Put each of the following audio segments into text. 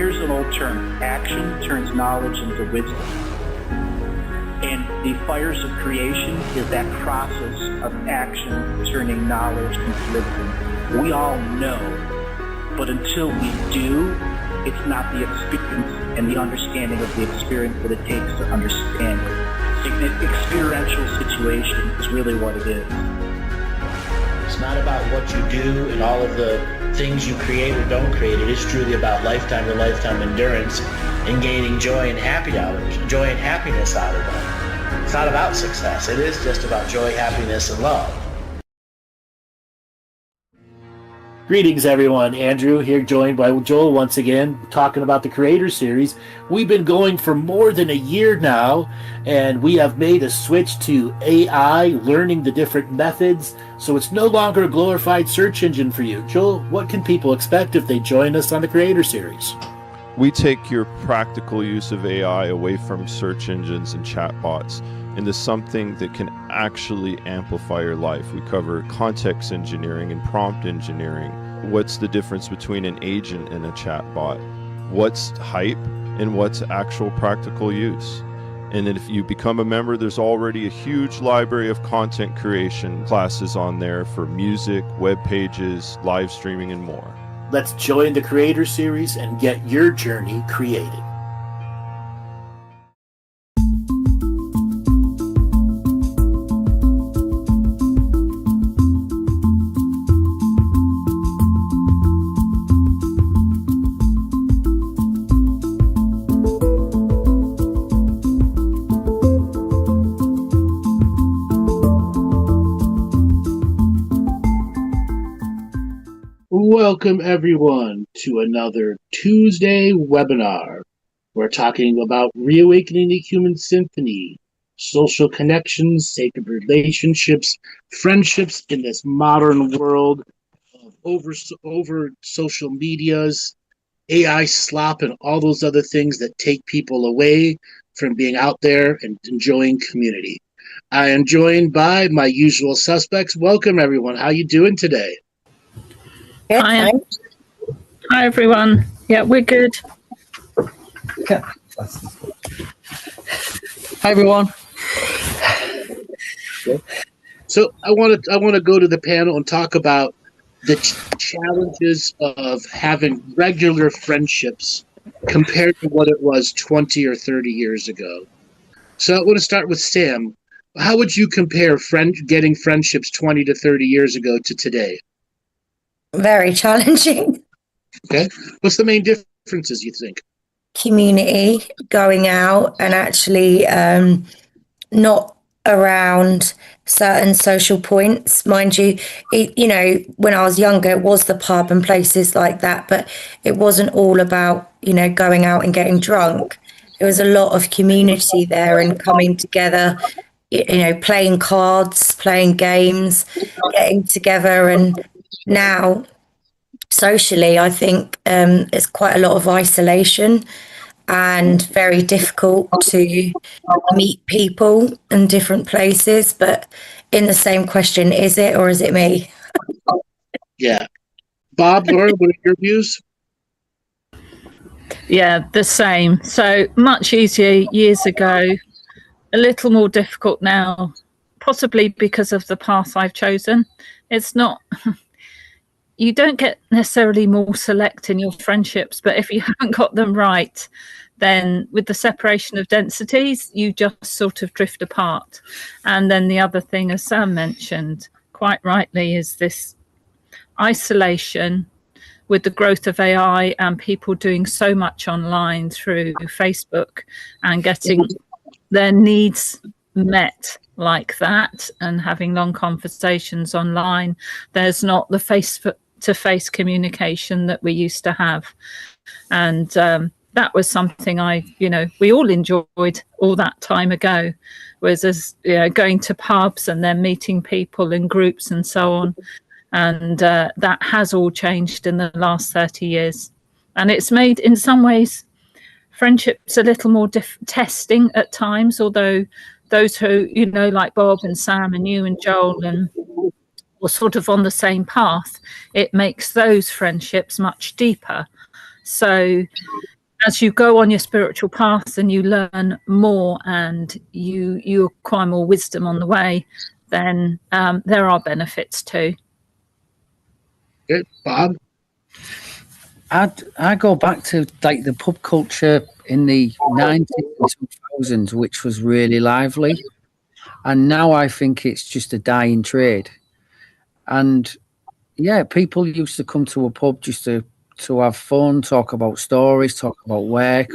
here's an old term. Action turns knowledge into wisdom. And the fires of creation is that process of action turning knowledge into wisdom. We all know, but until we do, it's not the experience and the understanding of the experience that it takes to understand it. Experiential situation is really what it is. It's not about what you do and all of the things you create or don't create. It is truly about lifetime to lifetime endurance and gaining joy and joy and happiness out of them. It's not about success. It is just about joy, happiness, and love. Greetings, everyone. Andrew here, joined by Joel once again, talking about the Creator Series. We've been going for more than a year now, and we have made a switch to AI, learning the different methods, so it's no longer a glorified search engine for you. Joel, what can people expect if they join us on the Creator Series? We take your practical use of AI away from search engines and chatbots into something that can actually amplify your life. We cover context engineering and prompt engineering. What's the difference between an agent and a chatbot? What's hype and what's actual practical use? And if you become a member, there's already a huge library of content creation classes on there for music, web pages, live streaming, and more. Let's join the Creator Series and get your journey created. Welcome, everyone, to another Tuesday webinar. We're talking about reawakening the human symphony, social connections, sacred relationships, friendships in this modern world of over social medias, AI slop, and all those other things that take people away from being out there and enjoying community. I am joined by my usual suspects. Welcome, everyone. How you doing today? Hi everyone. Yeah, we're good. Hi everyone. So I want to go to the panel and talk about the challenges of having regular friendships compared to what it was 20 or 30 years ago. So I want to start with Sam. How would you compare getting friendships 20 to 30 years ago to today? Very challenging. Okay. What's the main differences, you think? Community, going out and actually not around certain social points. Mind you, when I was younger, it was the pub and places like that, but it wasn't all about, going out and getting drunk. There was a lot of community there and coming together, playing cards, playing games, getting together. And now, socially, I think there's quite a lot of isolation and very difficult to meet people in different places. But in the same question, is it or is it me? Yeah. Bob, Laura, what are your views? Yeah, the same. So much easier years ago, a little more difficult now, possibly because of the path I've chosen. It's not... You don't get necessarily more select in your friendships, but if you haven't got them right, then with the separation of densities, you just sort of drift apart. And then the other thing, as Sam mentioned quite rightly, is this isolation with the growth of AI and people doing so much online through Facebook and getting their needs met like that and having long conversations online. There's not the face-to-face communication that we used to have. And that was something we all enjoyed all that time ago, was going to pubs and then meeting people in groups and so on. And that has all changed in the last 30 years. And it's made, in some ways, friendships a little more testing at times, although those who, like Bob and Sam and you and Joel and were sort of on the same path, it makes those friendships much deeper. So as you go on your spiritual path and you learn more and you acquire more wisdom on the way, then there are benefits too. Good. Bob? I go back to like the pub culture in the 90s and 2000s, which was really lively. And now I think it's just a dying trade. And yeah, people used to come to a pub just to have fun, talk about stories, talk about work.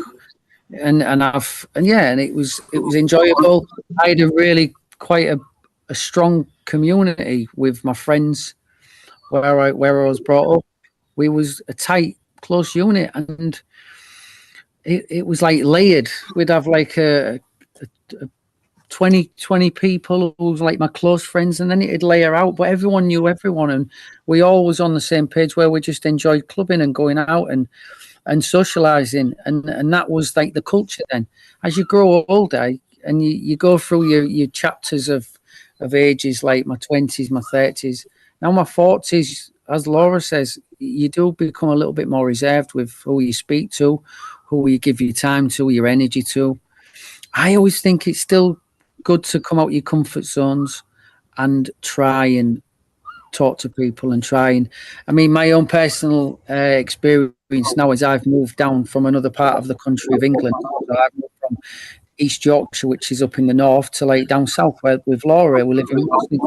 And it was enjoyable. I had a really quite a strong community with my friends where I was brought up. We was a tight, close unit, and it was like layered. We'd have like a 20 people who was like my close friends, and then it'd layer out, but everyone knew everyone, and we all was on the same page where we just enjoyed clubbing and going out and socializing, and that was like the culture. Then as you grow older and you go through your chapters of ages, like my 20s, my 30s, now my 40s, as Laura says, you do become a little bit more reserved with who you speak to, who you give your time to, your energy to. I always think it's still good to come out your comfort zones and try and talk to people and try and, I mean, my own personal experience now is I've moved down from another part of the country of England. So I've moved from East Yorkshire, which is up in the north, to like down south where with Laura we live in Boston.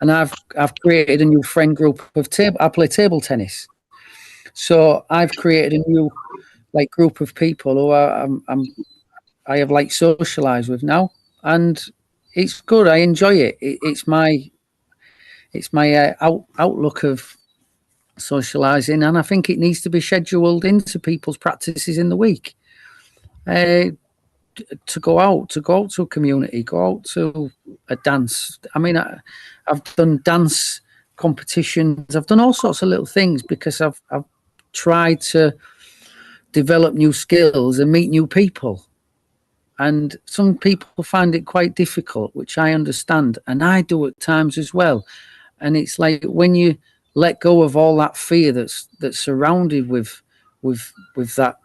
And I've created a new friend group of I play table tennis, so I've created a new like group of people who I have like socialized with now, and it's good. I enjoy it. It's my outlook of socializing, and I think it needs to be scheduled into people's practices in the week. To go out to a community, go out to a dance. I mean, I've done dance competitions. I've done all sorts of little things because I've tried to develop new skills and meet new people. And some people find it quite difficult, which I understand, and I do at times as well. And it's like when you let go of all that fear that's surrounded with that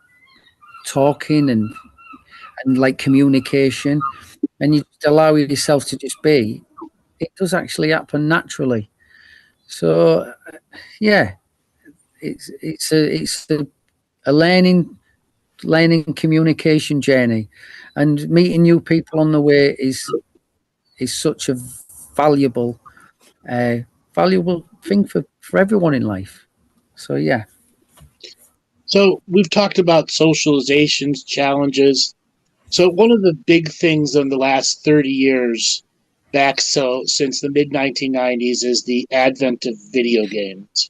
talking and like communication, and you just allow yourself to just be, it does actually happen naturally. So yeah, it's a learning communication journey, and meeting new people on the way is such a valuable thing for everyone in life. So yeah. So we've talked about socializations, challenges. So one of the big things in the last 30 years since the mid 1990s is the advent of video games,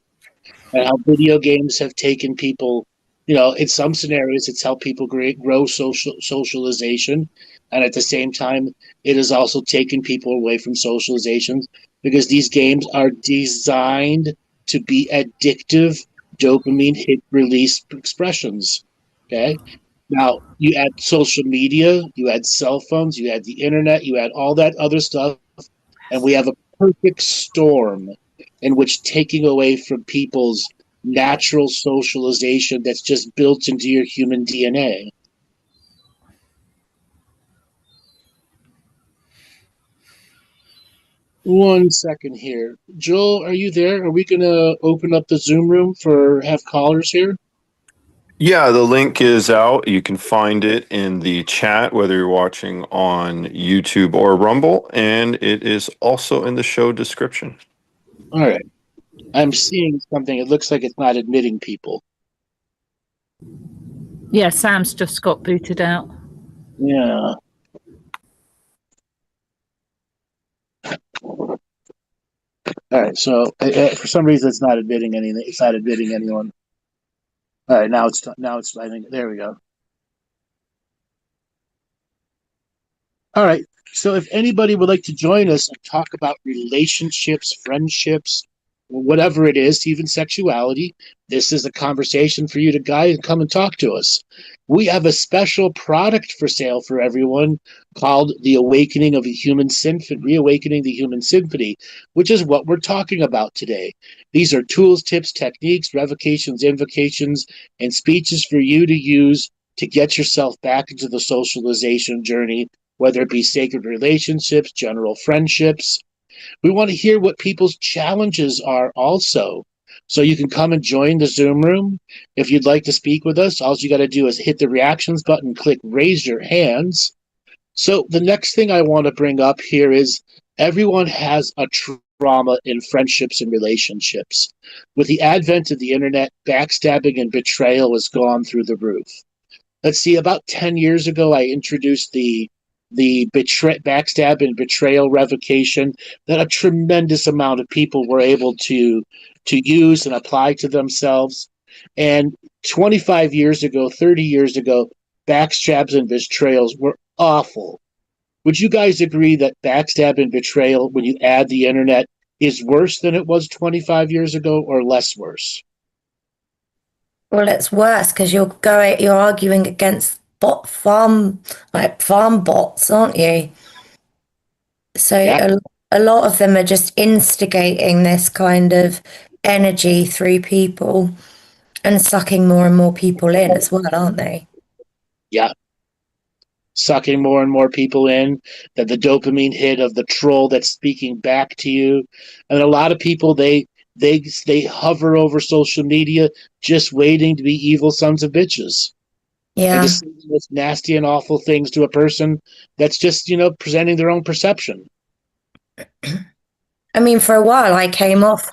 and how video games have taken people, in some scenarios it's helped people grow socialization, and at the same time it has also taken people away from socialization because these games are designed to be addictive dopamine hit release expressions. Okay. Now, you add social media, you add cell phones, you add the internet, you add all that other stuff, and we have a perfect storm in which taking away from people's natural socialization that's just built into your human DNA. One second here. Joel, are you there? Are we going to open up the Zoom room have callers here? Yeah, the link is out. You can find it in the chat, whether you're watching on YouTube or Rumble, and it is also in the show description. All right. I'm seeing something. It looks like it's not admitting people. Yeah, Sam's just got booted out. Yeah. All right. So for some reason, it's not admitting anything. It's not admitting anyone. All right. Now it's. I think there we go. All right. So if anybody would like to join us and talk about relationships, friendships, whatever it is, even sexuality, this is a conversation for you to come and talk to us. We have a special product for sale for everyone called the Awakening of the Human Symphony, Reawakening the Human Symphony, which is what we're talking about today. These are tools, tips, techniques, revocations, invocations, and speeches for you to use to get yourself back into the socialization journey, whether it be sacred relationships, general friendships. We want to hear what people's challenges are also. So you can come and join the Zoom room. If you'd like to speak with us, all you got to do is hit the reactions button, click raise your hands. So the next thing I want to bring up here is everyone has a trauma in friendships and relationships. With the advent of the internet, backstabbing and betrayal has gone through the roof. Let's see, about 10 years ago, I introduced the backstab and betrayal revocation that a tremendous amount of people were able to use and apply to themselves. And 25 years ago, 30 years ago, backstabs and betrayals were awful. Would you guys agree that backstab and betrayal, when you add the internet, is worse than it was 25 years ago or less worse? Well, it's worse because you're arguing against farm bots, aren't you? So Yeah. a lot of them are just instigating this kind of energy through people and sucking more and more people in as well, aren't they? Yeah. Sucking more and more people in, that the dopamine hit of the troll that's speaking back to you. And a lot of people, they hover over social media just waiting to be evil sons of bitches. Yeah. And just saying those nasty and awful things to a person that's just, presenting their own perception. I mean, for a while I came off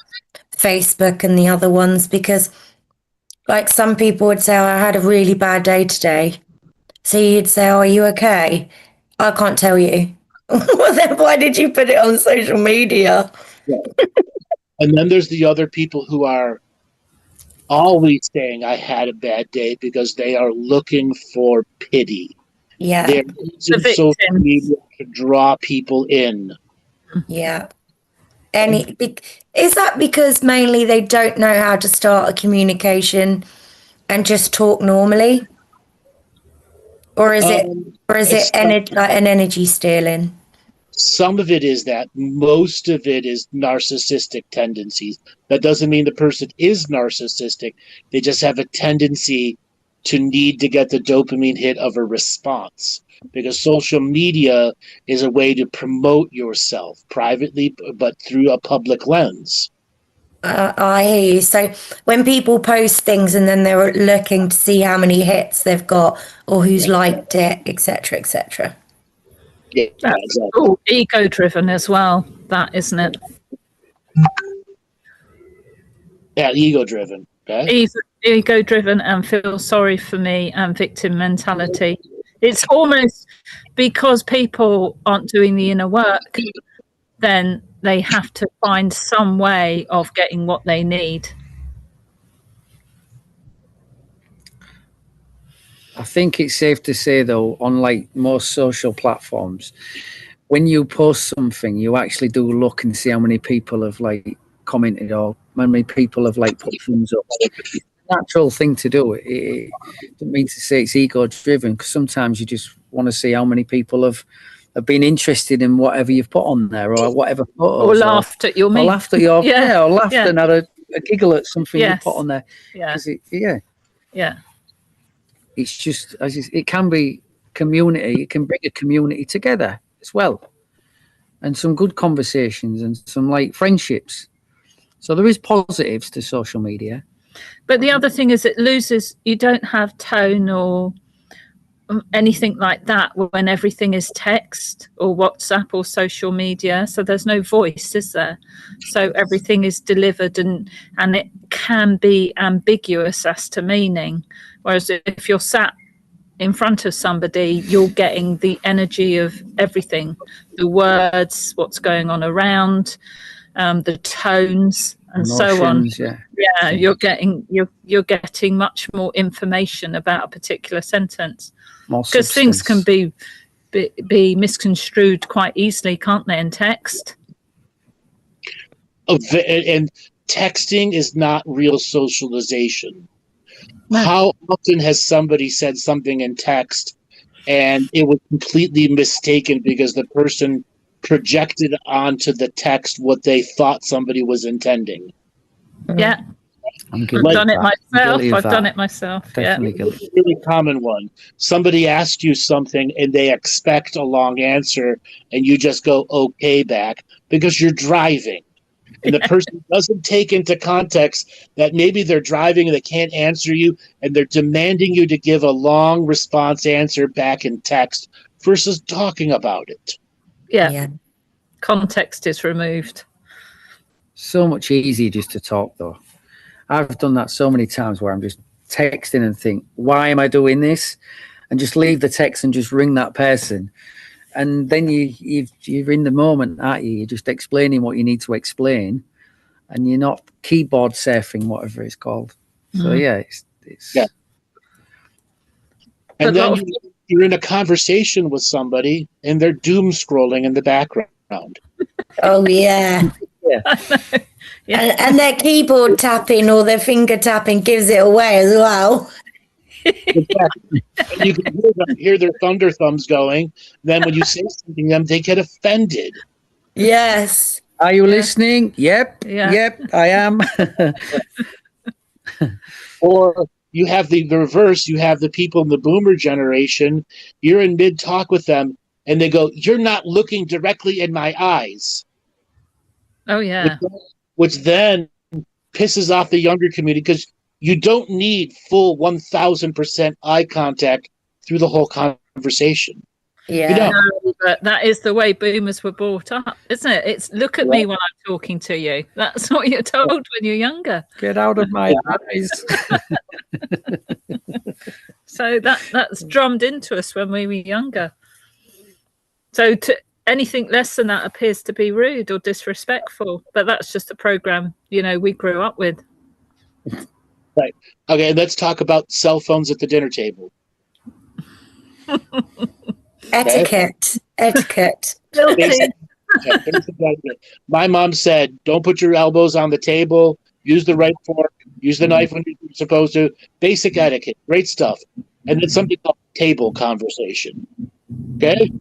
Facebook and the other ones because, like, some people would say, oh, I had a really bad day today. So you'd say, oh, are you okay? I can't tell you. Well, then why did you put it on social media? Yeah. And then there's the other people who are always saying I had a bad day because they are looking for pity. Yeah. They're using social media to draw people in. Yeah. Is that because mainly they don't know how to start a communication and just talk normally? Or is it like an energy stealing? Some of it is that. Most of it is narcissistic tendencies. That doesn't mean the person is narcissistic. They just have a tendency to need to get the dopamine hit of a response, because social media is a way to promote yourself privately, but through a public lens. I hear you. So when people post things and then they're looking to see how many hits they've got or who's liked it, etc., etc. Yeah, that's exactly. all ego-driven as well, that, isn't it? Yeah, ego-driven. Okay? Ego-driven and feel sorry for me and victim mentality. It's almost because people aren't doing the inner work, then they have to find some way of getting what they need. I think it's safe to say, though, unlike most social platforms, when you post something, you actually do look and see how many people have commented or how many people have put thumbs up. It's a natural thing to do. It doesn't mean to say it's ego-driven, because sometimes you just want to see how many people have been interested in whatever you've put on there, or whatever photos, or laughed at your meme. Or laughed at your or laughed and had a giggle at something you put on there. Yeah. It's just, it can be community. It can bring a community together as well, and some good conversations and some friendships. So there is positives to social media. But the other thing is, it loses. You don't have tone or anything like that when everything is text or WhatsApp or social media. So there's no voice, is there? So everything is delivered, and it can be ambiguous as to meaning. Whereas if you're sat in front of somebody, you're getting the energy of everything, the words, what's going on around, the tones, and so on. You're getting much more information about a particular sentence, because things can be misconstrued quite easily, can't they, in text? And texting is not real socialization. No. How often has somebody said something in text and it was completely mistaken because the person projected onto the text what they thought somebody was intending? Yeah. I'm I've guilty done of it that. I'm myself. guilty of I've done that. it myself. Definitely Yeah. guilty. A really common one. Somebody asks you something and they expect a long answer and you just go okay back because you're driving. And the person doesn't take into context that maybe they're driving and they can't answer you and they're demanding you to give a long response answer back in text versus talking about it. Yeah. Context is removed. So much easier just to talk, though. I've done that so many times where I'm just texting and think, why am I doing this? And just leave the text and just ring that person. And then you're in the moment, aren't you? You're just explaining what you need to explain, and you're not keyboard surfing, whatever it's called. So yeah, it's Yeah. And But then you're in a conversation with somebody and they're doom scrolling in the background. Oh, yeah. Yeah. And their keyboard tapping or their finger tapping gives it away as well. Exactly. And you can hear their thunder thumbs going. Then when you say something to them, they get offended. Yes. Are you listening? Yep. Yeah. Yep, I am. Or you have the reverse. You have the people in the boomer generation. You're in mid-talk with them, and they go, "You're not looking directly in my eyes." Oh, yeah. Which then pisses off the younger community because you don't need full 1,000% eye contact through the whole conversation. Yeah. You know, No, but that is the way boomers were brought up, isn't it? It's look at me when I'm talking to you. That's what you're told when you're younger. Get out of my eyes. So that's drummed into us when we were younger. So anything less than that appears to be rude or disrespectful. But that's just a program, we grew up with. right. Okay, let's talk about cell phones at the dinner table. Etiquette. My mom said, don't put your elbows on the table, use the right fork, use the knife when you're supposed to. Basic etiquette, great stuff. And then something called table conversation. Okay?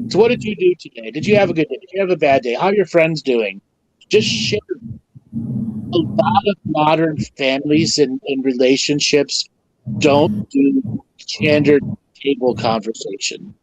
So what did you do today? Did you have a good day? Did you have a bad day? How are your friends doing? Just share. A lot of modern families and relationships don't do standard table conversation.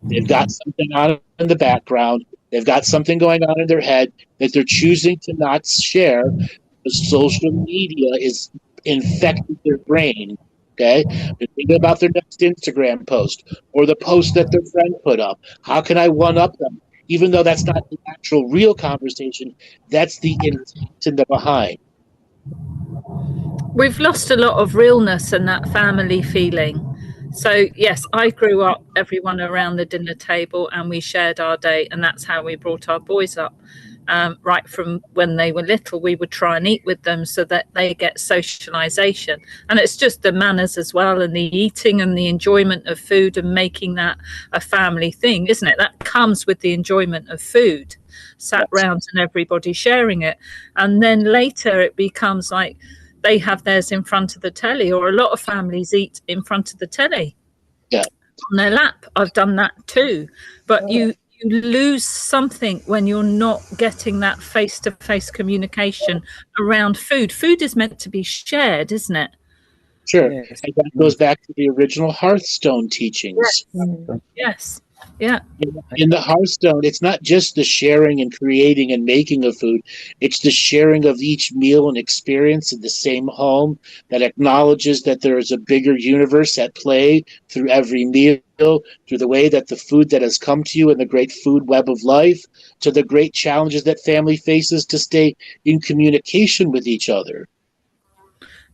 They've got something on in the background. They've got something going on in their head that they're choosing to not share because social media is infecting their brain. Okay? They're thinking about their next Instagram post or the post that their friend put up. How can I one-up them? Even though that's not the actual real conversation, that's the intent in the behind. We've lost a lot of realness and that family feeling. So, yes, I grew up, everyone around the dinner table, and we shared our day, and that's how we brought our boys up. Right from when they were little, we would try and eat with them so that they get socialization. And it's just the manners as well, and the eating and the enjoyment of food and making that a family thing, isn't it? That comes with the enjoyment of food, sat round and everybody sharing it. And then later it becomes like they have theirs in front of the telly, or a lot of families eat in front of the telly on their lap. I've done that too. But you lose something when you're not getting that face-to-face communication around food. Food is meant to be shared, isn't it? Sure. Yes. And that goes back to the original Hearthstone teachings. Yes. Yeah. In the Hearthstone, it's not just the sharing and creating and making of food. It's the sharing of each meal and experience in the same home that acknowledges that there is a bigger universe at play through every meal, through the way that the food that has come to you in the great food web of life, to the great challenges that family faces to stay in communication with each other.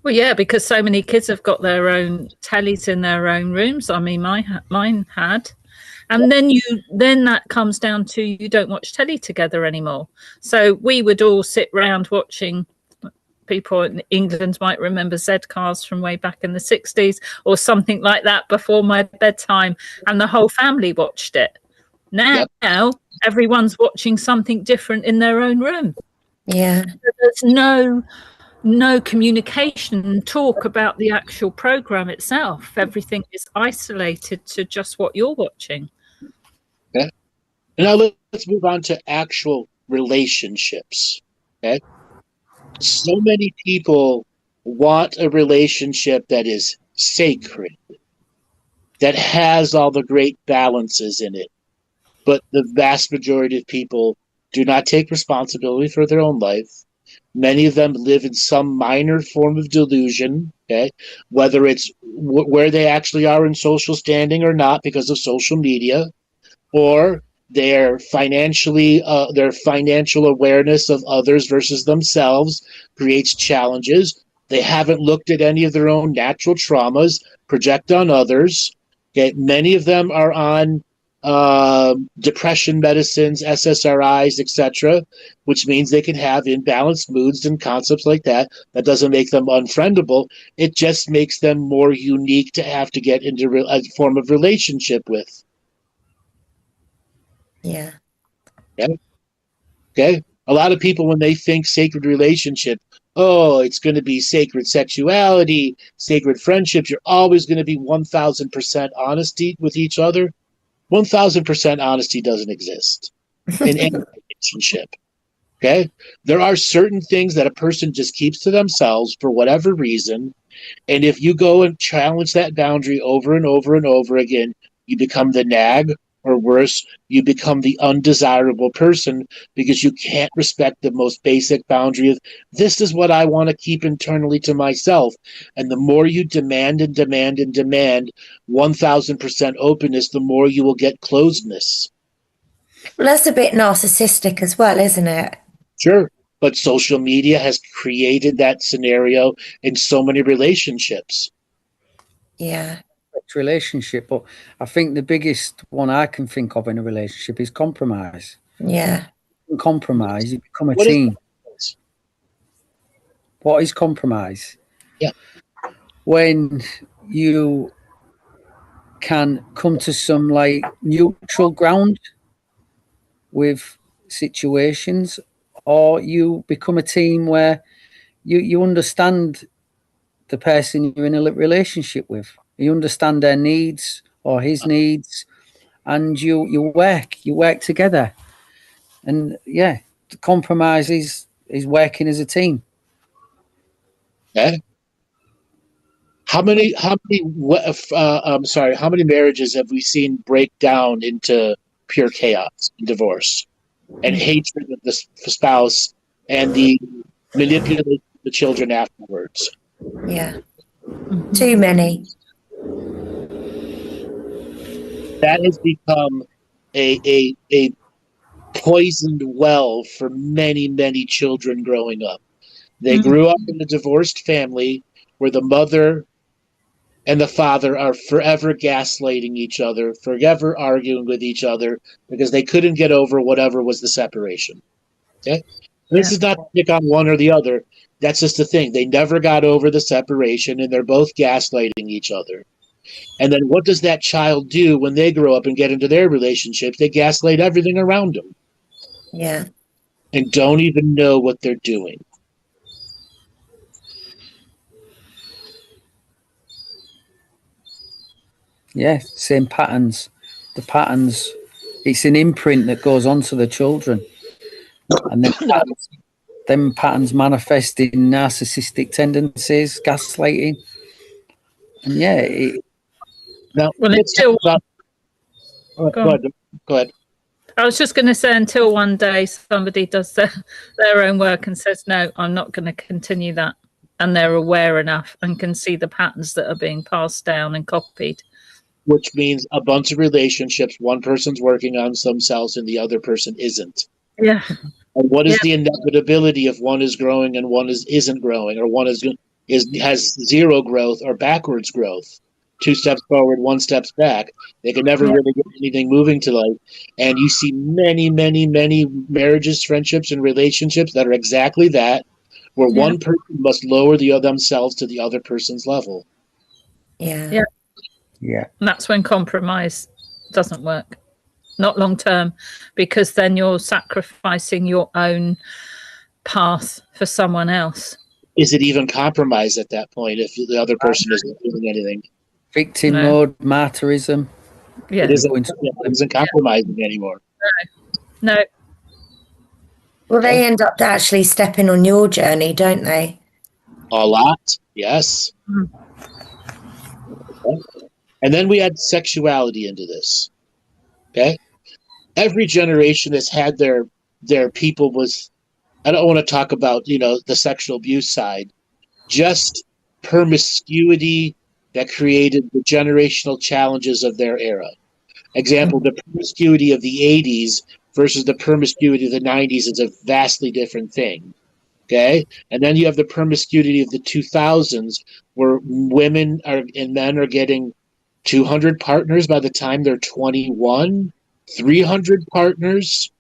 Well, yeah, because so many kids have got their own tellies in their own rooms. I mean, mine had. And then that comes down to you don't watch telly together anymore. So we would all sit round watching. People in England might remember Z-Cars from way back in the 60s or something like that before my bedtime, and the whole family watched it. Now everyone's watching something different in their own room. Yeah. There's no communication and talk about the actual program itself. Everything is isolated to just what you're watching. Okay. Now let's move on to actual relationships. Okay. So many people want a relationship that is sacred, that has all the great balances in it. But the vast majority of people do not take responsibility for their own life. Many of them live in some minor form of delusion, okay, whether it's where they actually are in social standing or not because of social media, or their financial awareness of others versus themselves creates challenges. They haven't looked at any of their own natural traumas, project on others. Okay, many of them are on depression medicines, SSRIs, etc., which means they can have imbalanced moods and concepts like that. That doesn't make them unfriendable. It just makes them more unique to have to get into a form of relationship with. Yeah. Okay. Okay. A lot of people, when they think sacred relationship, oh, it's going to be sacred sexuality, sacred friendships. You're always going to be 1,000% honesty with each other. 1,000% honesty doesn't exist in any relationship. Okay. There are certain things that a person just keeps to themselves for whatever reason. And if you go and challenge that boundary over and over and over again, you become the nag, or worse, you become the undesirable person because you can't respect the most basic boundary of this is what I want to keep internally to myself. And the more you demand and demand and demand 1,000% openness, the more you will get closedness. Well, that's a bit narcissistic as well, isn't it? Sure. But social media has created that scenario in so many relationships. Yeah. Relationship, but I think the biggest one I can think of in a relationship is compromise. Yeah. Compromise, you become a What team. is What is compromise? Yeah. When you can come to some like neutral ground with situations, or you become a team where you understand the person you're in a relationship with. You understand their needs or his needs, and you work together. And yeah, the compromise is working as a team. Okay. How many marriages have we seen break down into pure chaos and divorce and hatred of the spouse and the manipulation of the children afterwards? Yeah. Too many. That has become a poisoned well for many, many children growing up. They grew up in a divorced family where the mother and the father are forever gaslighting each other, forever arguing with each other because they couldn't get over whatever was the separation. Okay? This is not to pick on one or the other. That's just the thing. They never got over the separation and they're both gaslighting each other. And then what does that child do when they grow up and get into their relationships? They gaslight everything around them. Yeah. And don't even know what they're doing. Yeah, same patterns. The patterns, it's an imprint that goes onto the children. And then patterns manifest in narcissistic tendencies, gaslighting. And yeah. Now, Well, let's talk about... Go ahead. I was just going to say, until one day somebody does their own work and says, no, I'm not going to continue that. And they're aware enough and can see the patterns that are being passed down and copied. Which means a bunch of relationships, one person's working on themselves and the other person isn't. Yeah. And what is the inevitability if one is growing and one isn't growing, or one has zero growth or backwards growth? 2 steps forward, 1 step back. They can never really get anything moving to life. And you see many, many, many marriages, friendships, and relationships that are exactly that, where one person must lower themselves to the other person's level. Yeah. Yeah. And that's when compromise doesn't work. Not long term, because then you're sacrificing your own path for someone else. Is it even compromised at that point if the other person isn't doing anything? Victim No. mode, martyrism. Yeah. It isn't compromising anymore. No. Well, they end up actually stepping on your journey, don't they? A lot, yes. Mm. Okay. And then we add sexuality into this. Okay, every generation has had their people with. I don't want to talk about the sexual abuse side, just promiscuity that created the generational challenges of their era. Example: the promiscuity of the '80s versus the promiscuity of the '90s is a vastly different thing. Okay, and then you have the promiscuity of the 2000s, where women and men are getting 200 partners by the time they're 21, 300 partners.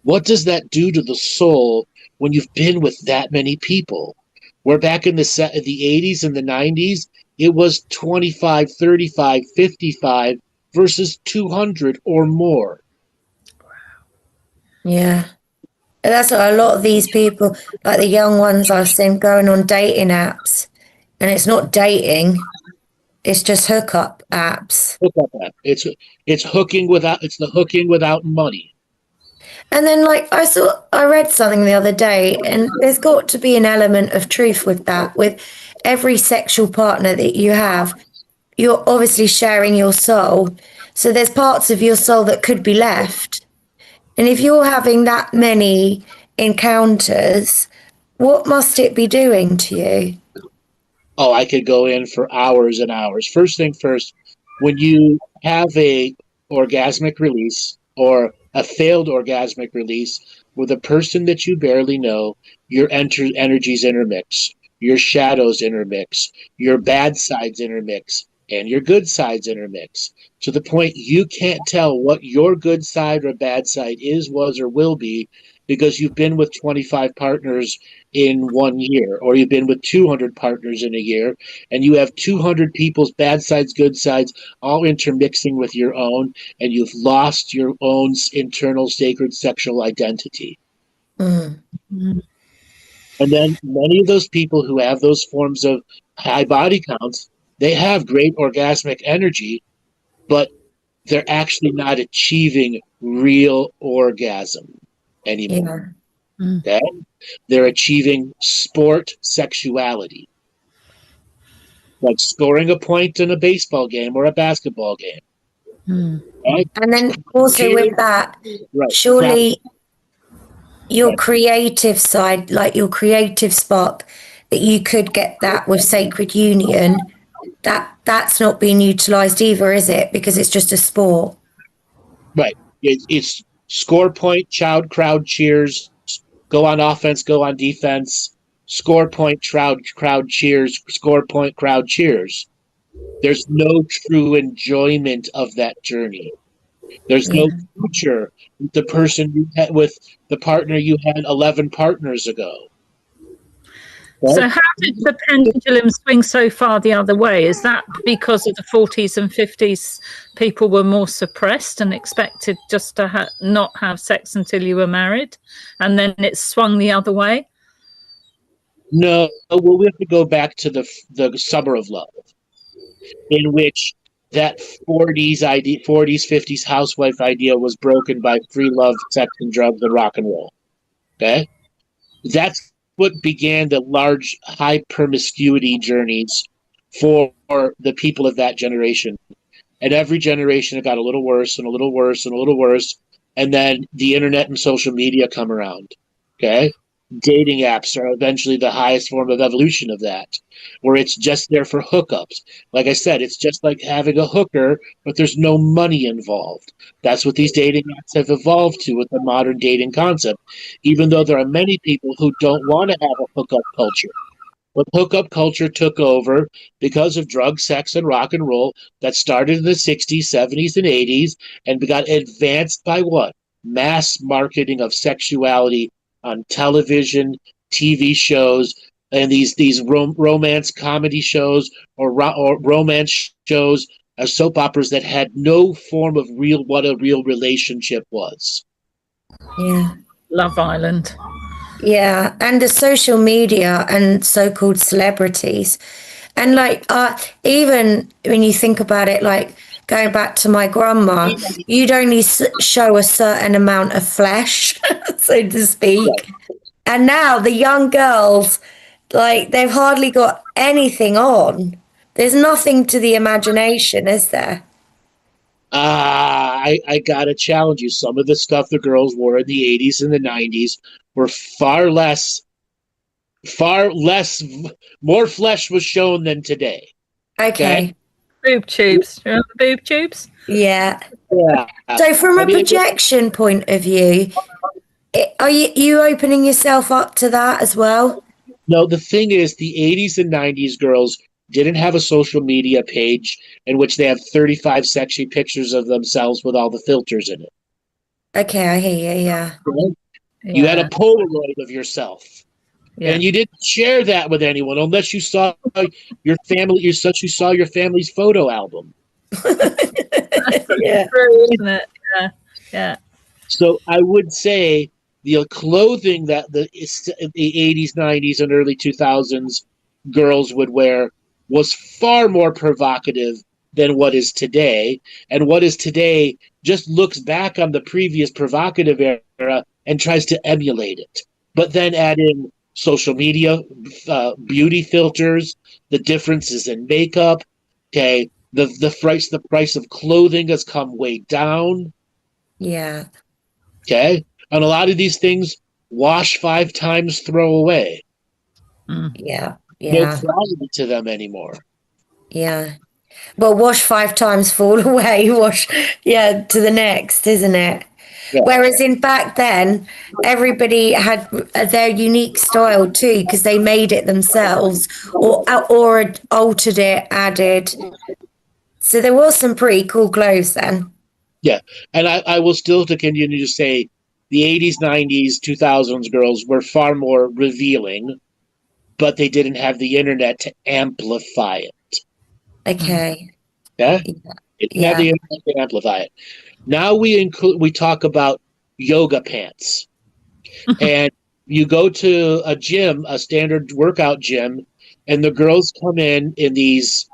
What does that do to the soul when you've been with that many people? Where back in the 80s and the 90s, it was 25, 35, 55 versus 200 or more. Yeah. And that's what a lot of these people, like the young ones I've seen going on dating apps, and it's not dating, it's just hookup apps. Hookup app. It's the hooking without money. And then, like, I read something the other day, and there's got to be an element of truth with that. With every sexual partner that you have, you're obviously sharing your soul. So there's parts of your soul that could be left. And if you're having that many encounters, what must it be doing to you? Oh, I could go in for hours and hours. First thing first, when you have a orgasmic release or a failed orgasmic release with a person that you barely know, your energies intermix, your shadows intermix, your bad sides intermix, and your good sides intermix, to the point you can't tell what your good side or bad side is, was, or will be, because you've been with 25 partners in 1 year, or you've been with 200 partners in a year, and you have 200 people's bad sides, good sides, all intermixing with your own, and you've lost your own internal sacred sexual identity. Mm. Mm. And then many of those people who have those forms of high body counts, they have great orgasmic energy, but they're actually not achieving real orgasm anymore. Yeah. Mm. Okay? They're achieving sport sexuality, like scoring a point in a baseball game or a basketball game. Mm. Right? And then also with that, Right. surely your Right. creative side, like your creative spark, that you could get that with Sacred Union, that's not being utilized either, is it? Because it's just a sport. Right. It's score point, crowd cheers, go on offense, go on defense, score point, crowd cheers, score point, crowd cheers. There's no true enjoyment of that journey. There's no future with the person you had, with the partner you had 11 partners ago. Right? So how did the pendulum swing so far the other way? Is that because of the 40s and 50s people were more suppressed and expected just to not have sex until you were married, and then it swung the other way? No, well, we have to go back to the Summer of Love, in which that 40s, 50s housewife idea was broken by free love, sex, and drugs, and rock and roll. Okay? That's what began the large, high promiscuity journeys for the people of that generation. And every generation, it got a little worse and a little worse and a little worse. And then the internet and social media come around. Okay? Dating apps are eventually the highest form of evolution of that, where it's just there for hookups. Like I said, it's just like having a hooker, but there's no money involved. That's what these dating apps have evolved to with the modern dating concept, even though there are many people who don't want to have a hookup culture. But hookup culture took over because of drugs, sex, and rock and roll that started in the 60s, 70s, and 80s and got advanced by what? Mass marketing of sexuality on television, TV shows, and these romance comedy shows or romance shows, soap operas that had no form of what a real relationship was. Yeah. Love Island. Yeah, and the social media and so-called celebrities. And like even when you think about it, like going back to my grandma, you'd only show a certain amount of flesh, so to speak. And now the young girls, like they've hardly got anything on. There's nothing to the imagination, is there? I gotta challenge you. Some of the stuff the girls wore in the 80s and the 90s were far less, more flesh was shown than today. Okay. Boob tubes. Remember boob tubes? Yeah. Yeah. So from a mean, projection point of view, are you opening yourself up to that as well? No, the thing is, the 80s and 90s girls didn't have a social media page in which they have 35 sexy pictures of themselves with all the filters in it. Okay, I hear you, yeah. Right? You had a Polaroid of yourself. Yeah. And you didn't share that with anyone unless you saw your family, you saw your family's photo album. Yeah. True, isn't it? Yeah. Yeah. So I would say the clothing that the 80s, 90s, and early 2000s girls would wear was far more provocative than what is today. And what is today just looks back on the previous provocative era and tries to emulate it. But then add in social media, beauty filters, the differences in makeup. Okay, the price of clothing has come way down. Yeah. Okay, and a lot of these things wash 5 times, throw away. Yeah. No Yeah. quality to them anymore. Yeah. Well, wash 5 times, fall away, wash, yeah, to the next, isn't it? Yeah. Whereas in back then, everybody had their unique style too, because they made it themselves or altered it, added. So there was some pretty cool clothes then. Yeah, and I will still to continue to say the 80s, 90s, 2000s girls were far more revealing, but they didn't have the internet to amplify it. Okay. Yeah? It didn't have the internet to amplify it. Now we talk about yoga pants. And you go to a gym, a standard workout gym, and the girls come in these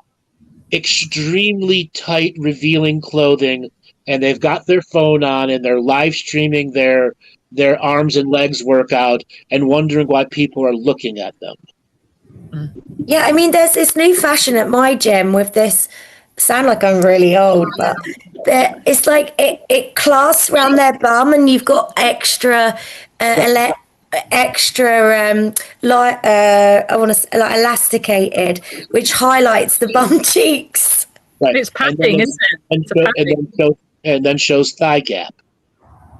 extremely tight, revealing clothing, and they've got their phone on and they're live streaming their arms and legs workout and wondering why people are looking at them. Yeah, I mean, there's this new fashion at my gym with this. Sound like I'm really old, but it's like it clasps around their bum, and you've got extra, I want to like elasticated, which highlights the bum cheeks. Right. It's padding, isn't it? And then shows thigh gap.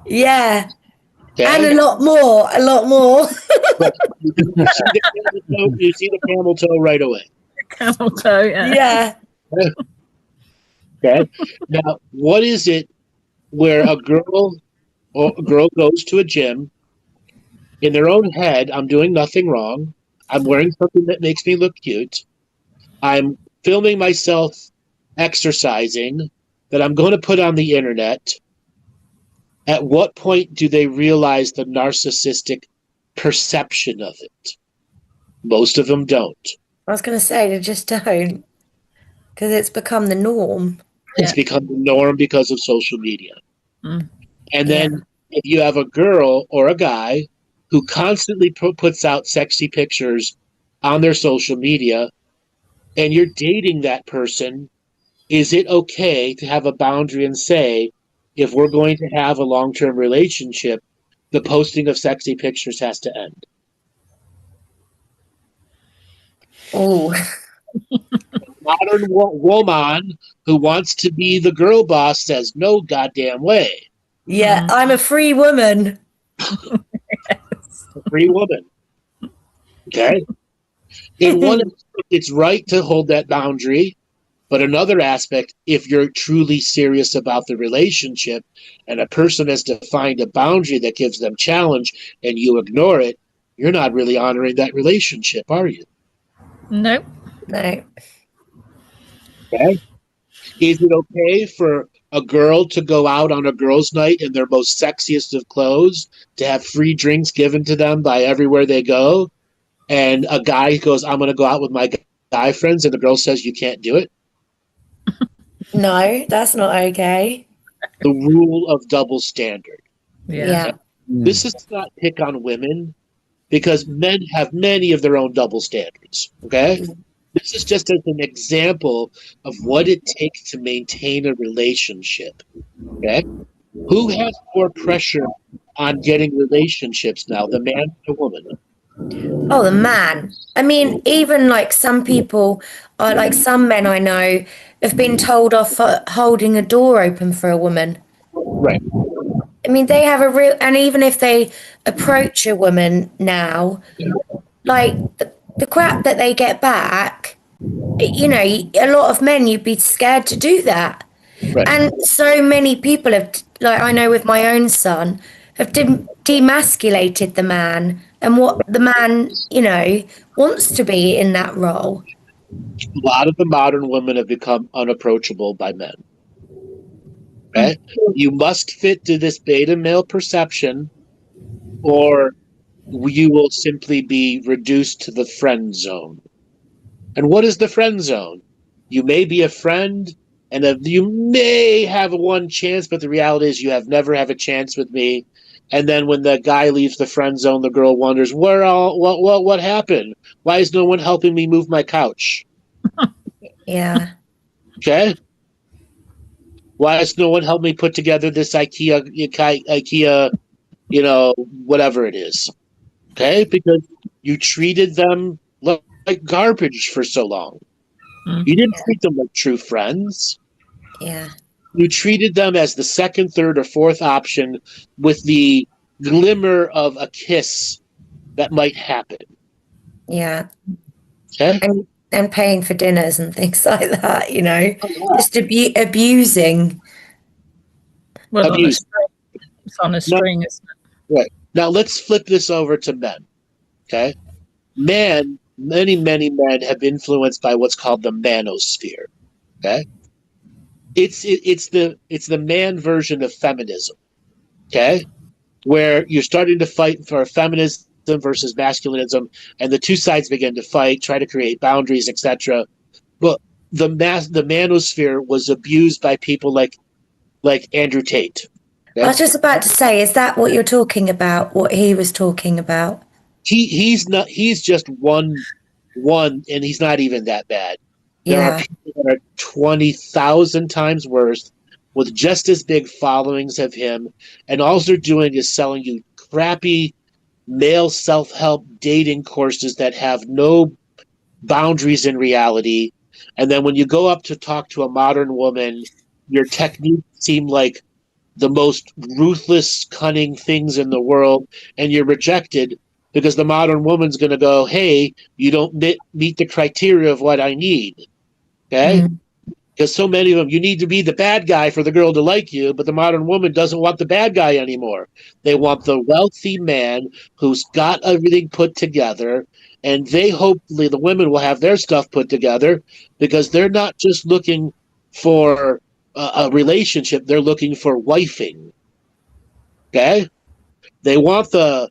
Yeah. Okay? And a lot more. You see the camel toe right away. Camel toe, yeah. Yeah. Okay. Now, what is it where a girl goes to a gym in their own head? I'm doing nothing wrong. I'm wearing something that makes me look cute. I'm filming myself exercising that I'm going to put on the internet. At what point do they realize the narcissistic perception of it? Most of them don't. I was going to say they just don't, because it's become the norm. It's become the norm because of social media. And then if you have a girl or a guy who constantly puts out sexy pictures on their social media and you're dating that person, is it okay to have a boundary and say, if we're going to have a long-term relationship, the posting of sexy pictures has to end? Oh. Modern woman who wants to be the girl boss says, no goddamn way. Yeah, I'm a free woman. A free woman. Okay? In one aspect, it's right to hold that boundary, but another aspect, if you're truly serious about the relationship and a person has defined a boundary that gives them challenge and you ignore it, you're not really honoring that relationship, are you? Nope. No. Okay? Is it okay for a girl to go out on a girls' night in their most sexiest of clothes, to have free drinks given to them by everywhere they go, and a guy goes, I'm going to go out with my guy friends, and the girl says, you can't do it? No, that's not okay. The rule of double standard. Yeah. This is not pick on women, because men have many of their own double standards, okay? This is just as an example of what it takes to maintain a relationship, okay? Who has more pressure on getting relationships now, the man or the woman? Oh, the man. I mean, even like some people, or like some men I know, have been told off for holding a door open for a woman. Right. I mean, they have a real, and even if they approach a woman now, like the crap that they get back, you know, a lot of men, you'd be scared to do that. Right. And so many people have, like I know with my own son, have demasculated the man and what the man, you know, wants to be in that role. A lot of the modern women have become unapproachable by men. Okay? You must fit to this beta male perception, or you will simply be reduced to the friend zone. And what is the friend zone? You may be a friend, and you may have one chance, but the reality is you have never have a chance with me. And then when the guy leaves the friend zone, the girl wonders, what happened? Why is no one helping me move my couch? Yeah. Okay? Why has no one helped me put together this IKEA, you know, whatever it is? Okay? Because you treated them like garbage for so long. You didn't treat them like true friends. Yeah. You treated them as the second, third, or fourth option with the glimmer of a kiss that might happen. Yeah. Okay? And paying for dinners and things like that, you know, just abusing. Well, Abuse. it's on a string, isn't it? Right. Now let's flip this over to men. Okay? Many men have been influenced by what's called the manosphere. Okay? It's the man version of feminism. Okay? Where you're starting to fight for feminism versus masculinism, and the two sides begin to fight, try to create boundaries, etc. But the manosphere was abused by people like Andrew Tate. Okay? I was just about to say, is that what you're talking about? What he was talking about? He's just one, and he's not even that bad. There are people that are 20,000 times worse, with just as big followings of him, and all they're doing is selling you crappy male self-help dating courses that have no boundaries in reality. And then when you go up to talk to a modern woman, your techniques seem like the most ruthless, cunning things in the world, and you're rejected because the modern woman's going to go, hey, you don't meet the criteria of what I need. Okay? Because so many of them, you need to be the bad guy for the girl to like you, but the modern woman doesn't want the bad guy anymore. They want the wealthy man who's got everything put together, and hopefully the women will have their stuff put together, because they're not just looking for a relationship, they're looking for wifing. Okay? They want the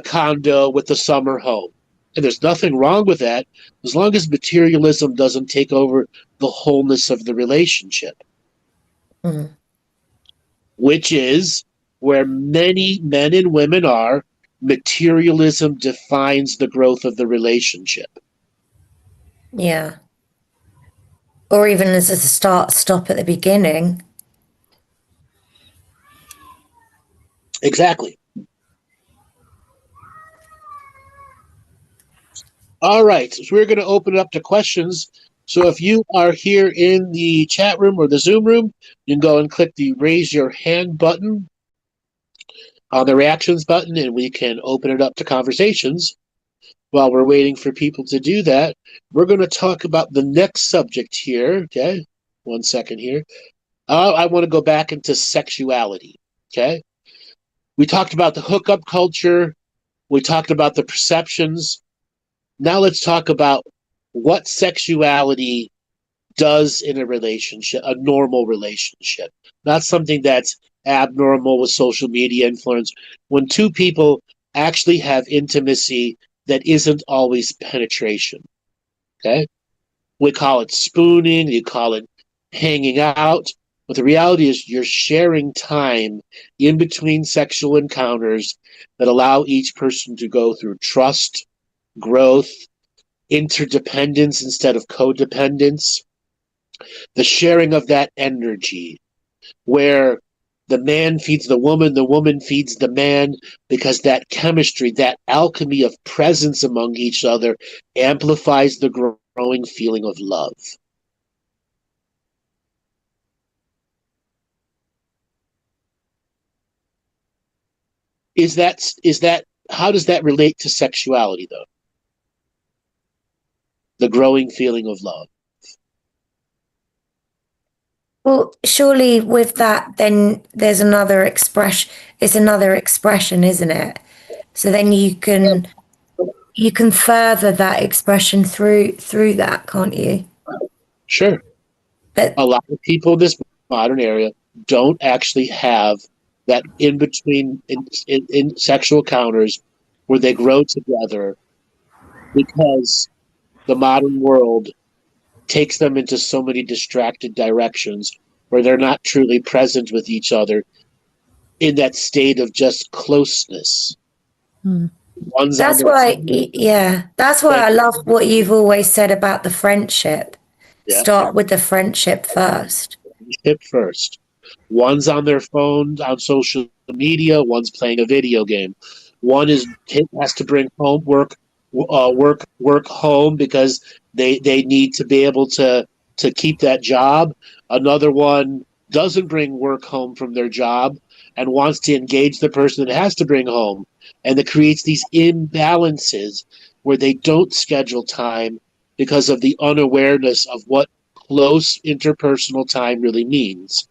condo with the summer home. And there's nothing wrong with that, as long as materialism doesn't take over the wholeness of the relationship. Which is where many men and women are. Materialism defines the growth of the relationship. Yeah. Or even as a stop at the beginning. Exactly. All right, so we're going to open it up to questions. So if you are here in the chat room or the Zoom room, you can go and click the raise your hand button on the reactions button, and we can open it up to conversations. While we're waiting for people to do that, we're going to talk about the next subject here. Okay, 1 second here. I want to go back into sexuality. Okay, we talked about the hookup culture. We talked about the perceptions. Now let's talk about what sexuality does in a relationship, a normal relationship, not something that's abnormal with social media influence. When two people actually have intimacy that isn't always penetration. Okay? We call it spooning, you call it hanging out. But the reality is you're sharing time in between sexual encounters that allow each person to go through trust, growth, interdependence instead of codependence, the sharing of that energy where the man feeds the woman feeds the man, because that chemistry, that alchemy of presence among each other amplifies the growing feeling of love. Is that how does that relate to sexuality, though? The growing feeling of love. Well, surely with that, then there's another expression. It's another expression, isn't it? So then you can further that expression through that, can't you? Sure. But a lot of people in this modern area don't actually have that in between in sexual encounters where they grow together, because the modern world takes them into so many distracted directions where they're not truly present with each other in that state of just closeness. One's on that's their why, phone. yeah, that's why I love what you've always said about the friendship. Yeah. Start with the friendship first. Friendship first. One's on their phone, on social media. One's playing a video game. One has to bring work home because they need to be able to keep that job. Another one doesn't bring work home from their job and wants to engage the person that has to bring home, and it creates these imbalances where they don't schedule time because of the unawareness of what close interpersonal time really means.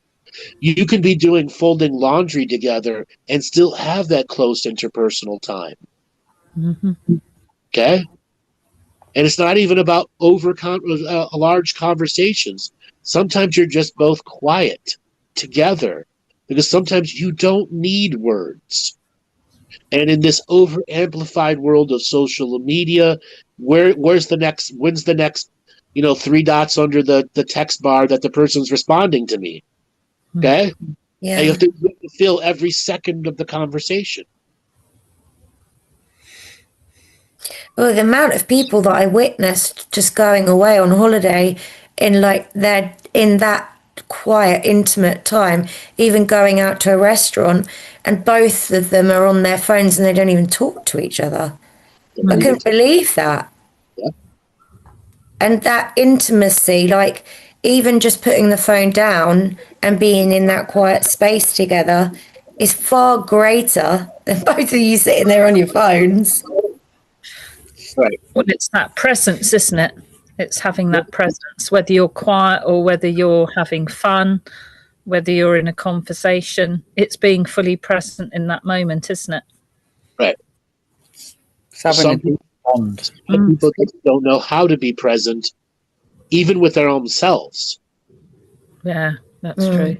You can be doing folding laundry together and still have that close interpersonal time. Okay? And it's not even about large conversations. Sometimes you're just both quiet together, because sometimes you don't need words. And in this over-amplified world of social media, when's the next, 3 dots under the text bar that the person's responding to me? Okay? Yeah. And you have to fill every second of the conversation. Well, the amount of people that I witnessed just going away on holiday in that quiet, intimate time, even going out to a restaurant, and both of them are on their phones and they don't even talk to each other. I couldn't believe that. Yeah. And that intimacy, like even just putting the phone down and being in that quiet space together, is far greater than both of you sitting there on your phones. Right. Well, it's that presence, isn't it? It's having that presence, whether you're quiet or whether you're having fun, whether you're in a conversation. It's being fully present in that moment, isn't it? Right. It's having Some a deep bond. people don't know how to be present, even with their own selves. Yeah, that's true.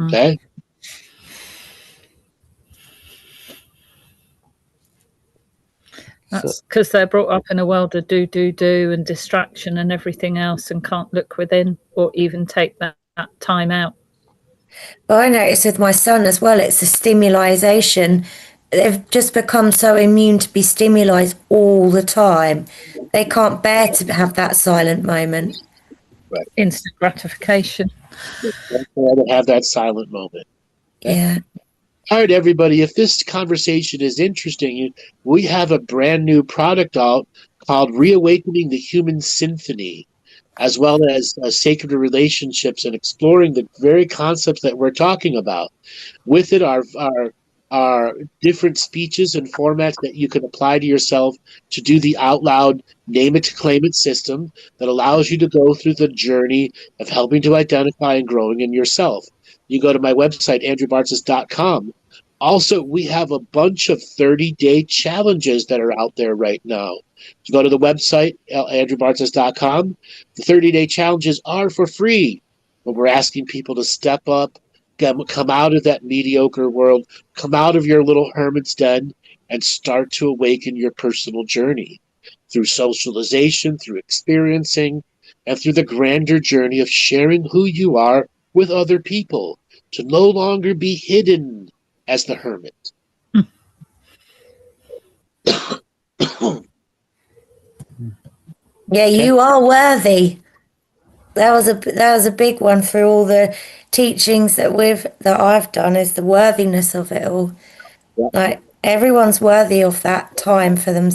Okay? That's because they're brought up in a world of do and distraction and everything else, and can't look within or even take that time out. Well, I notice with my son as well, it's the stimulation. They've just become so immune to be stimulated all the time. They can't bear to have that silent moment. Right. Instant gratification. To have that silent moment. Yeah. All right, everybody, if this conversation is interesting, we have a brand new product out called Reawakening the Human Symphony, as well as sacred relationships, and exploring the very concepts that we're talking about. With it are different speeches and formats that you can apply to yourself to do the out loud name it to claim it system that allows you to go through the journey of helping to identify and growing in yourself. You go to my website, andrewbartzis.com, Also, we have a bunch of 30-day challenges that are out there right now. So go to the website, andrewbartzis.com. The 30-day challenges are for free, but we're asking people to step up, come out of that mediocre world, come out of your little hermit's den, and start to awaken your personal journey through socialization, through experiencing, and through the grander journey of sharing who you are with other people, to no longer be hidden as the hermit. Yeah, you are worthy. That was a big one through all the teachings that I've done, is the worthiness of it all. Yeah. Like, everyone's worthy of that time for them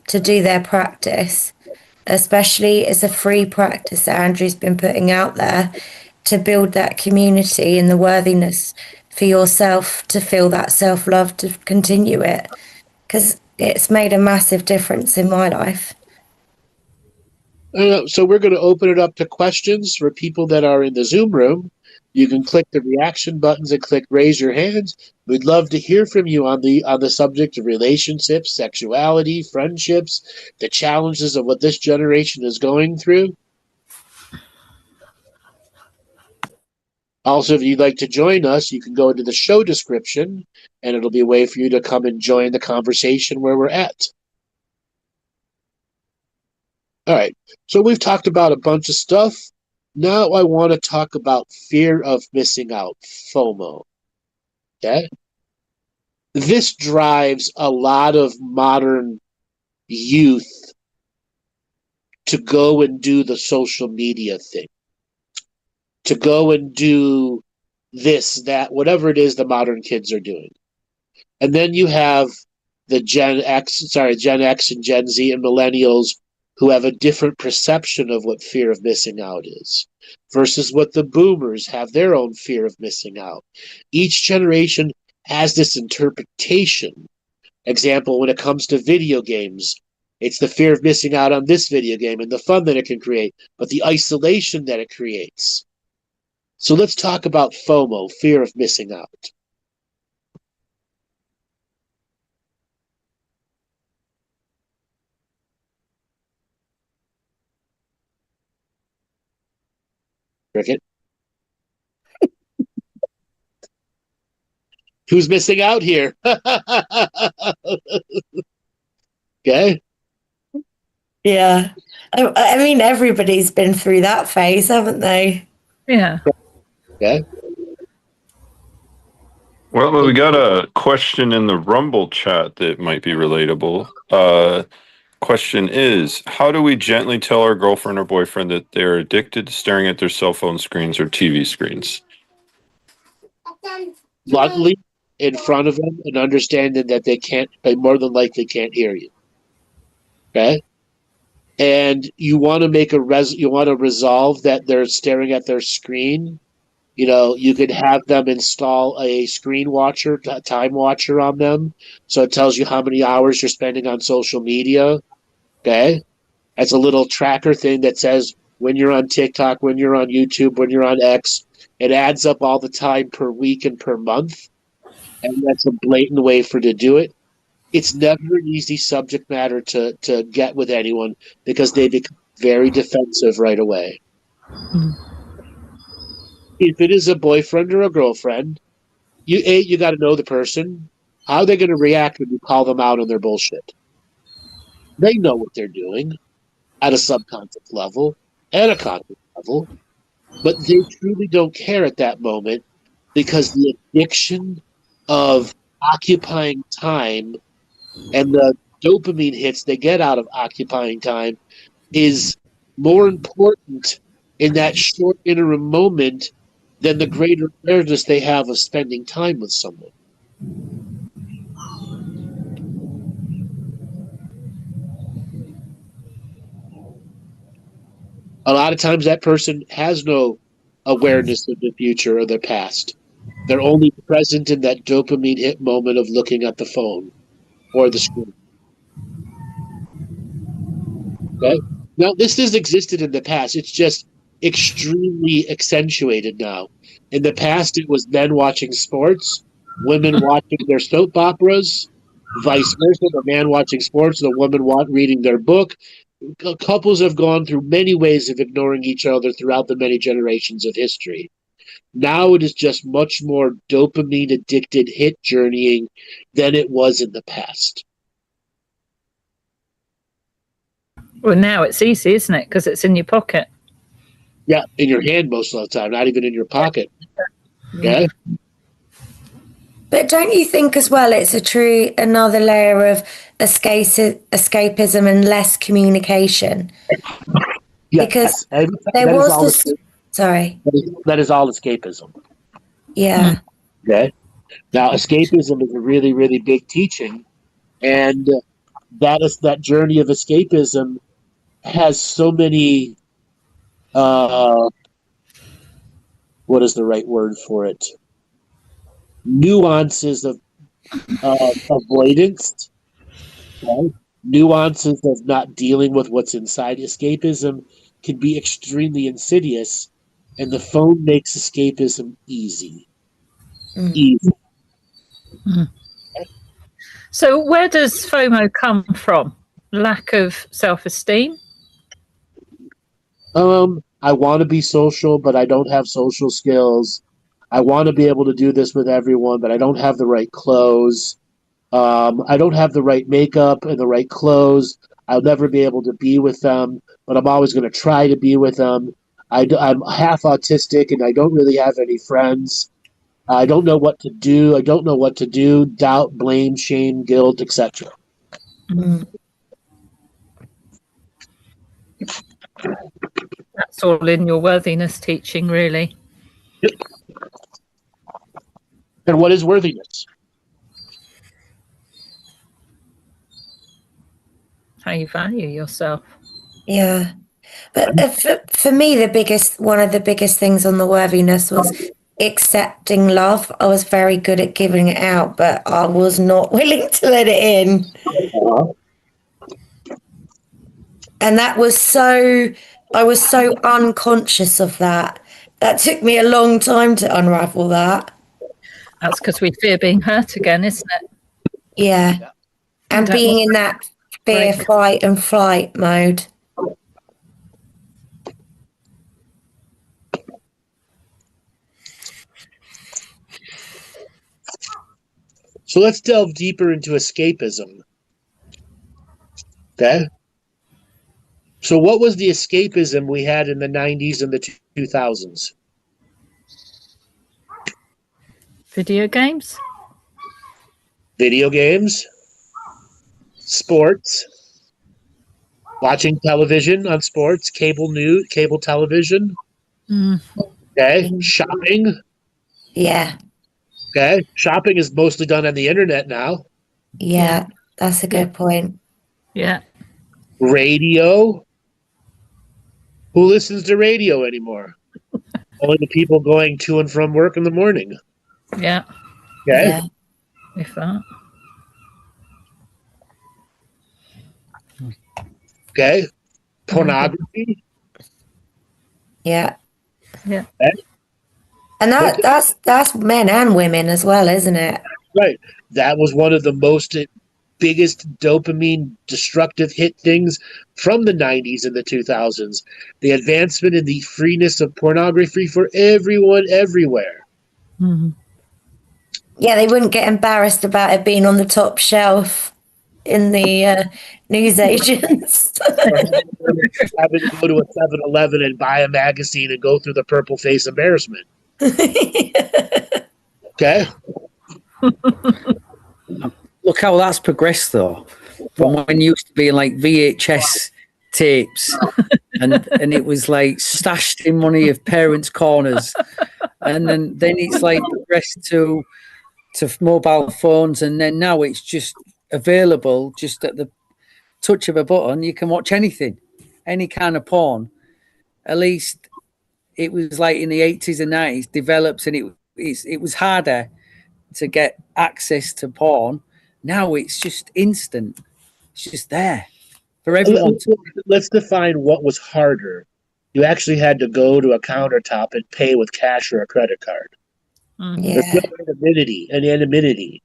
to do their practice, especially as a free practice that Andrew's been putting out there, to build that community and the worthiness for yourself to feel that self-love to continue it, because it's made a massive difference in my life. So we're going to open it up to questions for people that are in the Zoom room. You can click the reaction buttons and click raise your hands. We'd love to hear from you on the subject of relationships, sexuality, friendships, the challenges of what this generation is going through. Also, if you'd like to join us, you can go into the show description, and it'll be a way for you to come and join the conversation where we're at. All right, so we've talked about a bunch of stuff. Now I want to talk about fear of missing out, FOMO. Okay? This drives a lot of modern youth to go and do the social media thing, to go and do this, that, whatever it is the modern kids are doing. And then you have the Gen X and Gen Z and millennials who have a different perception of what fear of missing out is, versus what the boomers have their own fear of missing out. Each generation has this interpretation. Example, when it comes to video games, it's the fear of missing out on this video game and the fun that it can create, but the isolation that it creates. So let's talk about FOMO, fear of missing out. Cricket? Who's missing out here? Okay. Yeah. I mean, everybody's been through that phase, haven't they? Yeah. Okay. Well, we got a question in the Rumble chat that might be relatable. Question is, how do we gently tell our girlfriend or boyfriend that they're addicted to staring at their cell phone screens or TV screens? Bluntly in front of them and understanding that they more than likely can't hear you. Okay? And you want to make resolve that they're staring at their screen. You know, you could have them install a screen watcher, a time watcher on them, so it tells you how many hours you're spending on social media. Okay? It's a little tracker thing that says when you're on TikTok, when you're on YouTube, when you're on X, it adds up all the time per week and per month. And that's a blatant way to do it. It's never an easy subject matter to get with anyone because they become very defensive right away. If it is a boyfriend or a girlfriend, you got to know the person. How are they going to react when you call them out on their bullshit? They know what they're doing at a subconscious level and a conscious level, but they truly don't care at that moment because the addiction of occupying time and the dopamine hits they get out of occupying time is more important in that short interim moment than the greater awareness they have of spending time with someone. A lot of times that person has no awareness of the future or the past. They're only present in that dopamine hit moment of looking at the phone or the screen. Okay? Now, this has existed in the past. It's just extremely accentuated now. In the past, it was men watching sports. women watching their soap operas, vice versa, the man watching sports, the woman reading their book. Couples have gone through many ways of ignoring each other throughout the many generations of history. Now it is just much more dopamine addicted hit journeying than it was in the past. Well, now it's easy, isn't it? Because it's in your pocket. Yeah, in your hand most of the time, not even in your pocket. Okay? But don't you think as well it's another layer of escapism and less communication? Yes, Because that there is was all this. Sorry. that is all escapism. Yeah. Okay. Now, escapism is a really, really big teaching, and that journey of escapism has so many. What is the right word for it? Nuances of avoidance, right? Nuances of not dealing with what's inside. Escapism can be extremely insidious, and the phone makes escapism easy. Easy. So where does FOMO come from? Lack of self-esteem? I want to be social, but I don't have social skills. I want to be able to do this with everyone, but I don't have the right clothes. I don't have the right makeup and the right clothes. I'll never be able to be with them, but I'm always going to try to be with them. I'm half autistic and I don't really have any friends. I don't know what to do. I don't know what to do. Doubt, blame, shame, guilt, etc. That's all in your worthiness teaching, really. Yep. And what is worthiness? How you value yourself. Yeah. But for me, one of the biggest things on the worthiness was accepting love. I was very good at giving it out, but I was not willing to let it in. And I was so unconscious of that. That took me a long time to unravel that. That's because we fear being hurt again, isn't it? Yeah. And being in that fear, fight and flight mode. So let's delve deeper into escapism. Okay? So what was the escapism we had in the 90s and the 2000s? Video games? Video games, sports, watching television on sports, cable news, cable television. Okay? Shopping. Yeah. Okay? Shopping is mostly done on the internet now. Yeah, that's a good point. Yeah. Radio. Who listens to radio anymore? Only the people going to and from work in the morning. Yeah. Okay. Yeah. If that. Okay. Pornography. Yeah. Yeah. Okay. And that's men and women as well, isn't it? Right. That was one of the biggest dopamine destructive hit things from the 90s and the 2000s. The advancement in the freeness of pornography for everyone, everywhere. Mm-hmm. Yeah, they wouldn't get embarrassed about it being on the top shelf in the newsagents. Having to go to a 7-Eleven and buy a magazine and go through the purple face embarrassment. Okay? Look how that's progressed, though. From when you used to be like VHS tapes, and it was like stashed in one of your parents' corners, and then it's like progressed to mobile phones, and then now it's just available just at the touch of a button. You can watch anything, any kind of porn. At least it was like in the 80s and 90s developed, and it was harder to get access to porn. Now it's just instant. It's just there for everyone. Let's define what was harder. You actually had to go to a countertop and pay with cash or a credit card. There's Yeah. no anonymity.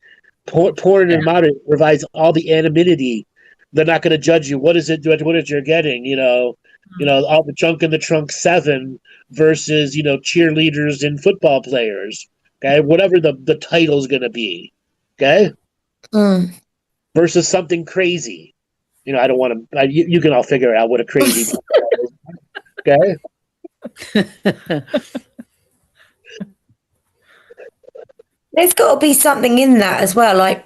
Porn and modern provides all the anonymity. They're not going to judge you. What is it you're getting? All the junk in the trunk 7 versus, cheerleaders and football players. Okay. Whatever the title's going to be. Okay. Mm. Versus something crazy. I don't want to, you can all figure out what a crazy is. Okay. There's got to be something in that as well, like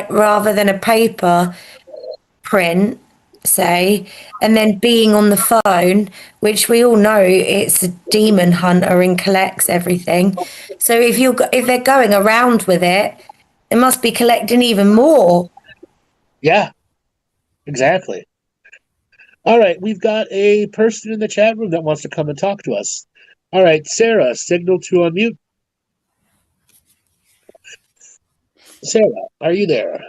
rather than a paper print, say, and then being on the phone, which we all know it's a demon hunter and collects everything. So if they're going around with it, it must be collecting even more. Yeah, exactly. All right, we've got a person in the chat room that wants to come and talk to us. All right, Sarah, signal to unmute. Sarah, are you there?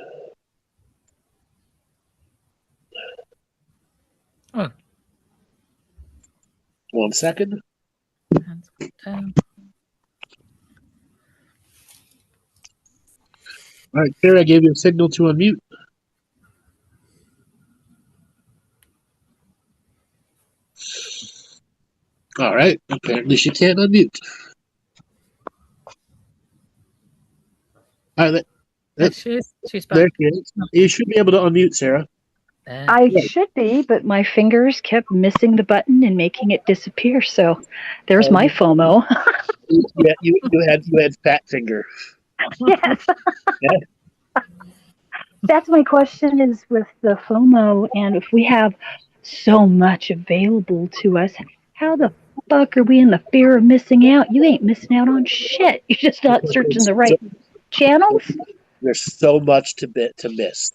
Oh. 1 second. All right, Sarah, I gave you a signal to unmute. All right, apparently she can't unmute. All right, She's back. there she is. You should be able to unmute, Sarah. I should be, but my fingers kept missing the button and making it disappear. So there's my FOMO. Yeah, you had fat finger. Yes. Yeah. That's my question is with the FOMO, and if we have so much available to us, how the fuck are we in the fear of missing out? You ain't missing out on shit. You're just not searching the right channels. There's so much to miss.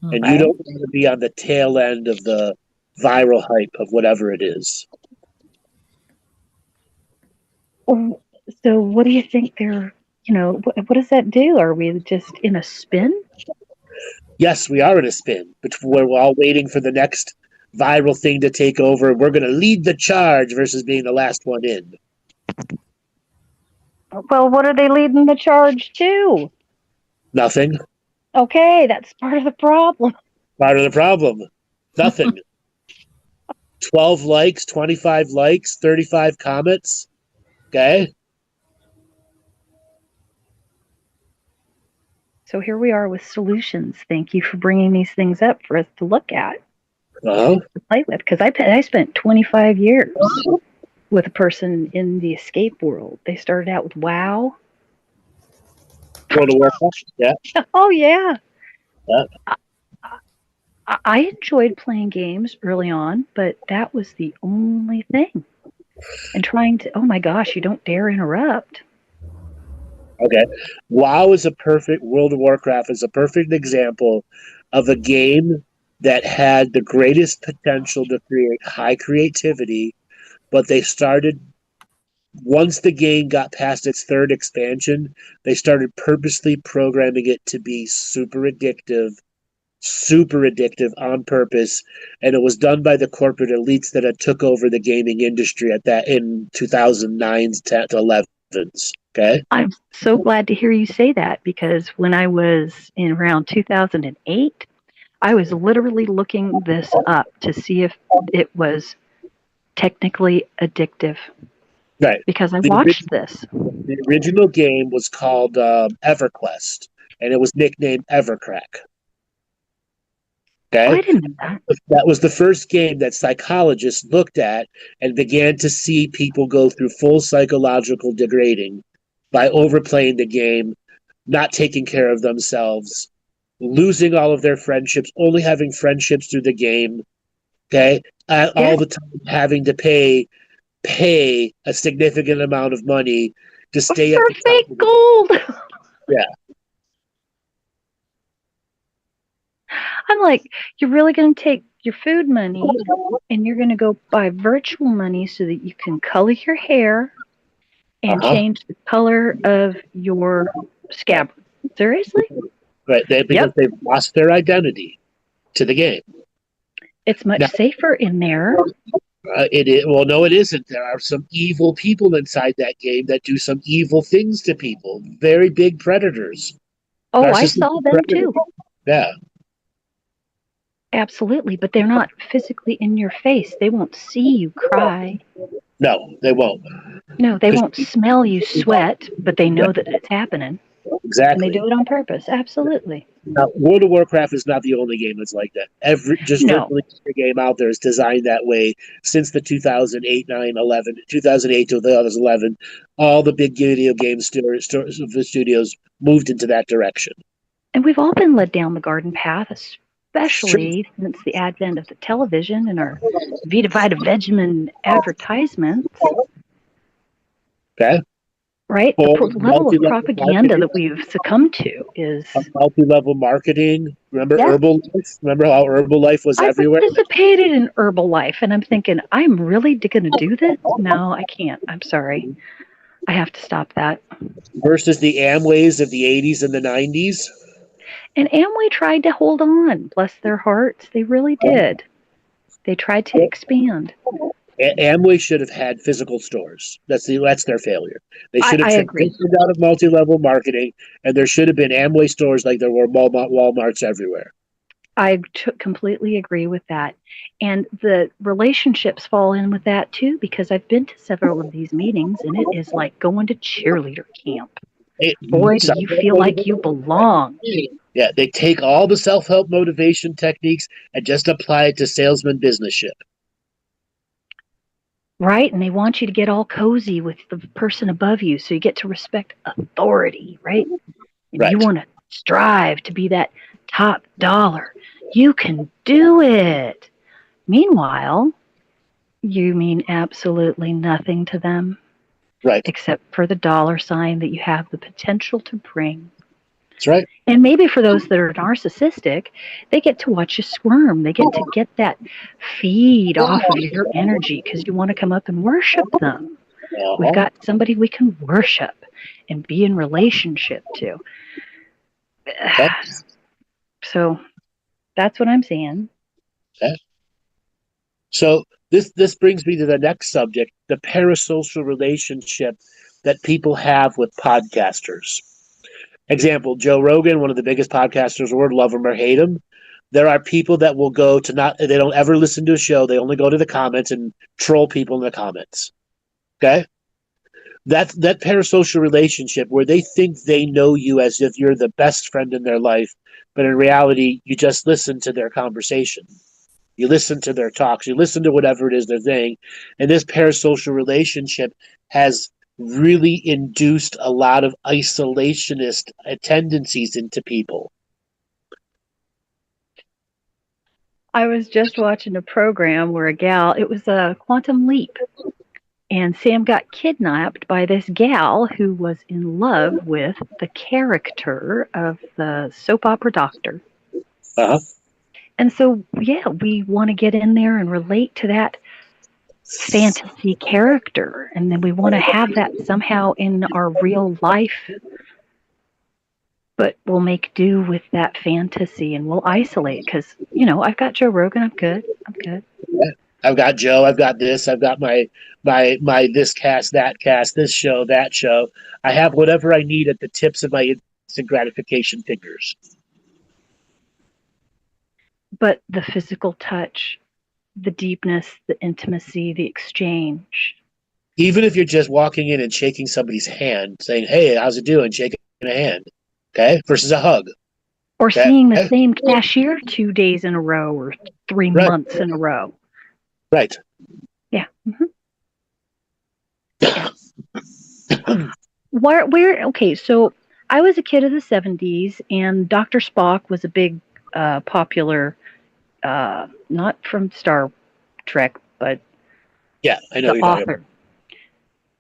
And you don't want to be on the tail end of the viral hype of whatever it is. So what do you think they're, what does that do? Are we just in a spin? Yes, we are in a spin, but we're all waiting for the next viral thing to take over. We're going to lead the charge versus being the last one in. Well, what are they leading the charge to? Nothing. Okay, that's part of the problem. Part of the problem. Nothing. 12 likes, 25 likes, 35 comments. Okay. So here we are with solutions. Thank you for bringing these things up for us to look at, to play with. Because I spent 25 years with a person in the escape world. They started out with WoW. World of Warcraft, yeah. Oh, yeah. Yeah. I enjoyed playing games early on, but that was the only thing. And trying to, oh my gosh, you don't dare interrupt. Okay. WoW is World of Warcraft is a perfect example of a game that had the greatest potential to create high creativity, but they started, once the game got past its 3rd expansion, they started purposely programming it to be super addictive on purpose, and it was done by the corporate elites that had took over the gaming industry in 2009s, 10 to 11s. Okay. I'm so glad to hear you say that, because when I was in around 2008, I was literally looking this up to see if it was technically addictive. Right. Because I watched this. The original game was called EverQuest, and it was nicknamed Evercrack. Okay. Oh, I didn't know that. That was the first game that psychologists looked at and began to see people go through full psychological degrading by overplaying the game, not taking care of themselves, losing all of their friendships, only having friendships through the game, okay? All the time having to pay a significant amount of money to stay at the top fake gold. Yeah. I'm like, you're really going to take your food money and you're going to go buy virtual money so that you can color your hair and change the color of your scabbard. Seriously? Right. Because they've lost their identity to the game. It's much safer in there. It is, well, no, it isn't. There are some evil people inside that game that do some evil things to people. Very big predators. Oh, I Narcissistic saw them predators. too. Yeah. Absolutely, but they're not physically in your face. They won't see you cry. No, they won't. No, they won't smell you sweat, but they know that it's happening. And Exactly. they do it on purpose. Absolutely. Now, World of Warcraft is not the only game that's like that. No. Virtually every game out there is designed that way since the 2008, 9, 11, 2008 to 2011. All the big video game studios moved into that direction. And we've all been led down the garden path, especially since the advent of the television and our Vita Vita Vegemin advertisements. Okay. Right? Well, The level of multi-level propaganda marketing. that we've succumbed to is... Multi-level marketing. Remember Yeah. Herbalife? Remember how Herbalife was I everywhere? participated in Herbalife, and I'm thinking, I'm really going to do this? No, I can't. I'm sorry. I have to stop that. Versus the Amways of the 80s and the 90s. And Amway tried to hold on. Bless their hearts. They really did. They tried to expand. Amway should have had physical stores. That's their failure. They should have I agree. transitioned out of multi-level marketing, and there should have been Amway stores like there were Walmarts everywhere. I completely agree with that. And the relationships fall in with that too, because I've been to several of these meetings, and it is like going to cheerleader camp. Boy, do you feel like you belong. Yeah, they take all the self-help motivation techniques and just apply it to salesman businessship. Right, and they want you to get all cozy with the person above you, so you get to respect authority, right? And Right. You want to strive to be that top dollar. You can do it. Meanwhile, you mean absolutely nothing to them, Right. except for the dollar sign that you have the potential to bring. That's right. And maybe for those that are narcissistic, they get to watch you squirm. They get to get that feed off of your energy because you want to come up and worship them. We've got somebody we can worship and be in relationship to. So that's what I'm saying. Okay. So this brings me to the next subject, the parasocial relationship that people have with podcasters. Example, Joe Rogan, one of the biggest podcasters in the world, love him or hate him. There are people that will go to they don't ever listen to a show. They only go to the comments and troll people in the comments. Okay? That parasocial relationship where they think they know you as if you're the best friend in their life, but in reality, you just listen to their conversation. You listen to their talks. You listen to whatever it is they're saying. And this parasocial relationship has really induced a lot of isolationist tendencies into people. I was just watching a program where it was a Quantum Leap, and Sam got kidnapped by this gal who was in love with the character of the soap opera doctor. Uh-huh. And so, yeah, we want to get in there and relate to that fantasy character, and then we want to have that somehow in our real life, but we'll make do with that fantasy and we'll isolate because I've got Joe Rogan. I'm good. Yeah. I've got Joe. I've got this. I've got my this cast, that cast, this show, that show. I have whatever I need at the tips of my instant gratification fingers. But the physical touch, the deepness, the intimacy, the exchange. Even if you're just walking in and shaking somebody's hand, saying, "Hey, how's it doing?" Shaking a hand, okay, versus a hug. Or seeing the same cashier 2 days in a row or 3 months in a row. Right. Yeah. Mm-hmm. Where? Okay, so I was a kid of the 70s, and Dr. Spock was a big, popular, not from Star Trek, but yeah, I know the author.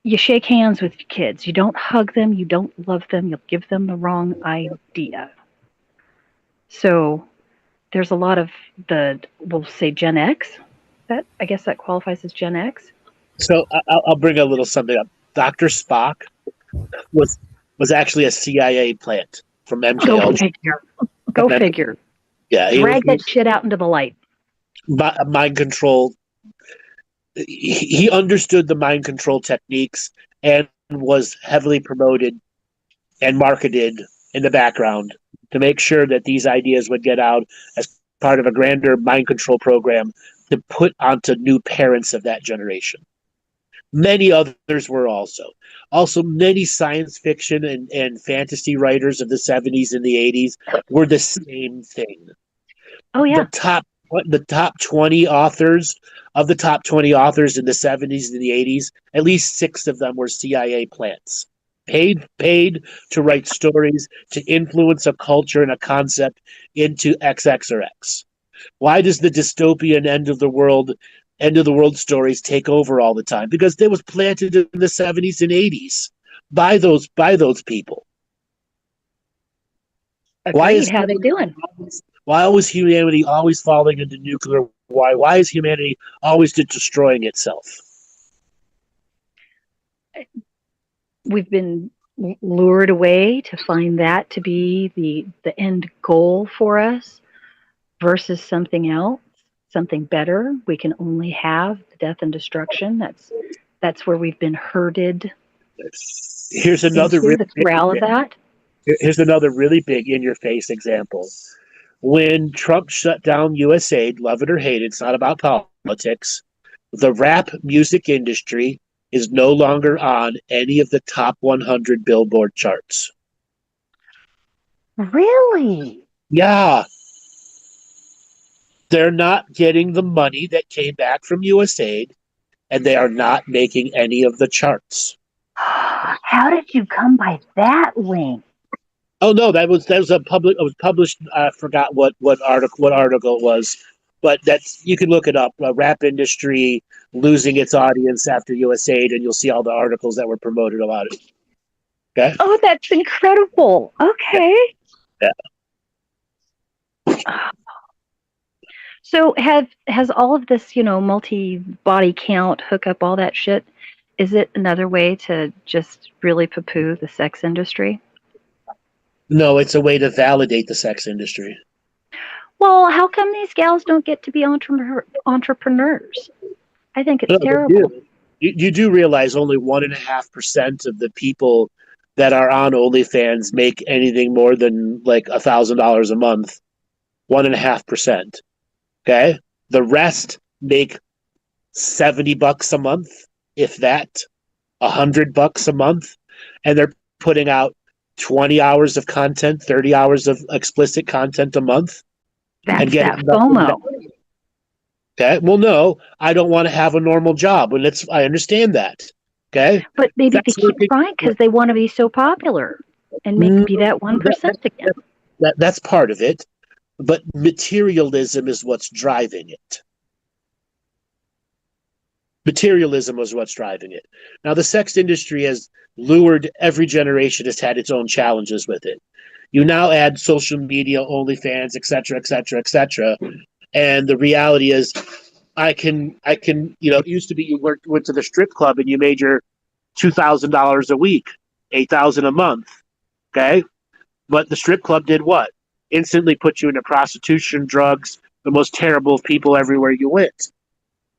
You shake hands with your kids. You don't hug them. You don't love them. You'll give them the wrong idea. So there's a lot of we'll say Gen X. I guess that qualifies as Gen X. So I'll bring a little something up. Dr. Spock was actually a CIA plant from MK Ultra. Go figure. Yeah, drag that shit out into the light. Mind control. he understood the mind control techniques and was heavily promoted and marketed in the background to make sure that these ideas would get out as part of a grander mind control program to put onto new parents of that generation. Many others were also. Also, many science fiction and fantasy writers of the 70s and the 80s were the same thing. Oh yeah. The top 20 authors of the top 20 authors in the 70s and the 80s, at least 6 of them were CIA plants. Paid to write stories to influence a culture and a concept into XX or X. Why does the dystopian end of the world stories take over all the time? Because they was planted in the 70s and 80s by those people. Agreed. How they doing? Why was humanity always falling into nuclear? Why is humanity always destroying itself? We've been lured away to find that to be the end goal for us versus something else, something better. We can only have the death and destruction. That's where we've been herded. Here's another the corral of that. Here's another really big in-your-face example. When Trump shut down USAID, love it or hate it, it's not about politics. The rap music industry is no longer on any of the top 100 Billboard charts. Really? Yeah. They're not getting the money that came back from USAID, and they are not making any of the charts. How did you come by that link? Oh no, that was a public. It was published. I forgot what article it was, but that's, you can look it up. Rap industry losing its audience after USAID, and you'll see all the articles that were promoted about it. Okay. Oh, that's incredible. Okay. Yeah. So has all of this, multi-body count, hookup, all that shit, is it another way to just really poo-poo the sex industry? No, it's a way to validate the sex industry. Well, how come these gals don't get to be entrepreneurs? I think it's terrible. You do realize only 1.5% of the people that are on OnlyFans make anything more than like $1,000 a month. 1.5%. Okay, the rest make $70 a month, if that, $100 a month, and they're putting out 20 hours of content, 30 hours of explicit content a month. That's that FOMO. Okay. Well, no, I don't want to have a normal job, and I understand that. Okay. But maybe they keep trying because they want to be so popular and be that 1% again. That's part of it, but materialism is what's driving it. Materialism is what's driving it. Now, the sex industry has lured, every generation has had its own challenges with it. You now add social media, OnlyFans, et cetera, and the reality is, I can, it used to be you went to the strip club and you made your $2,000 a week, $8,000 a month, okay? But the strip club did what? Instantly put you into prostitution, drugs, the most terrible of people everywhere you went.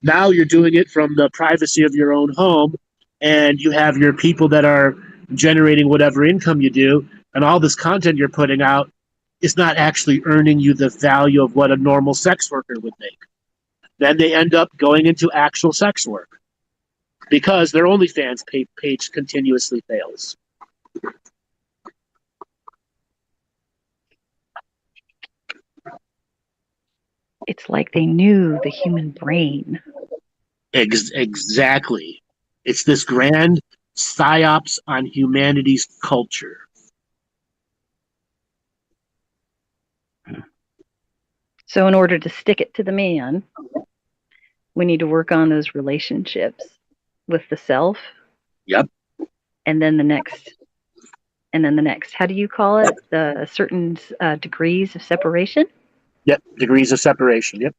Now you're doing it from the privacy of your own home, and you have your people that are generating whatever income you do, and all this content you're putting out is not actually earning you the value of what a normal sex worker would make. Then they end up going into actual sex work because their OnlyFans page continuously fails. It's like they knew the human brain. Exactly. It's this grand psyops on humanity's culture. So in order to stick it to the man, we need to work on those relationships with the self. Yep. And then the next. How do you call it? The certain degrees of separation? Yep. Degrees of separation. Yep.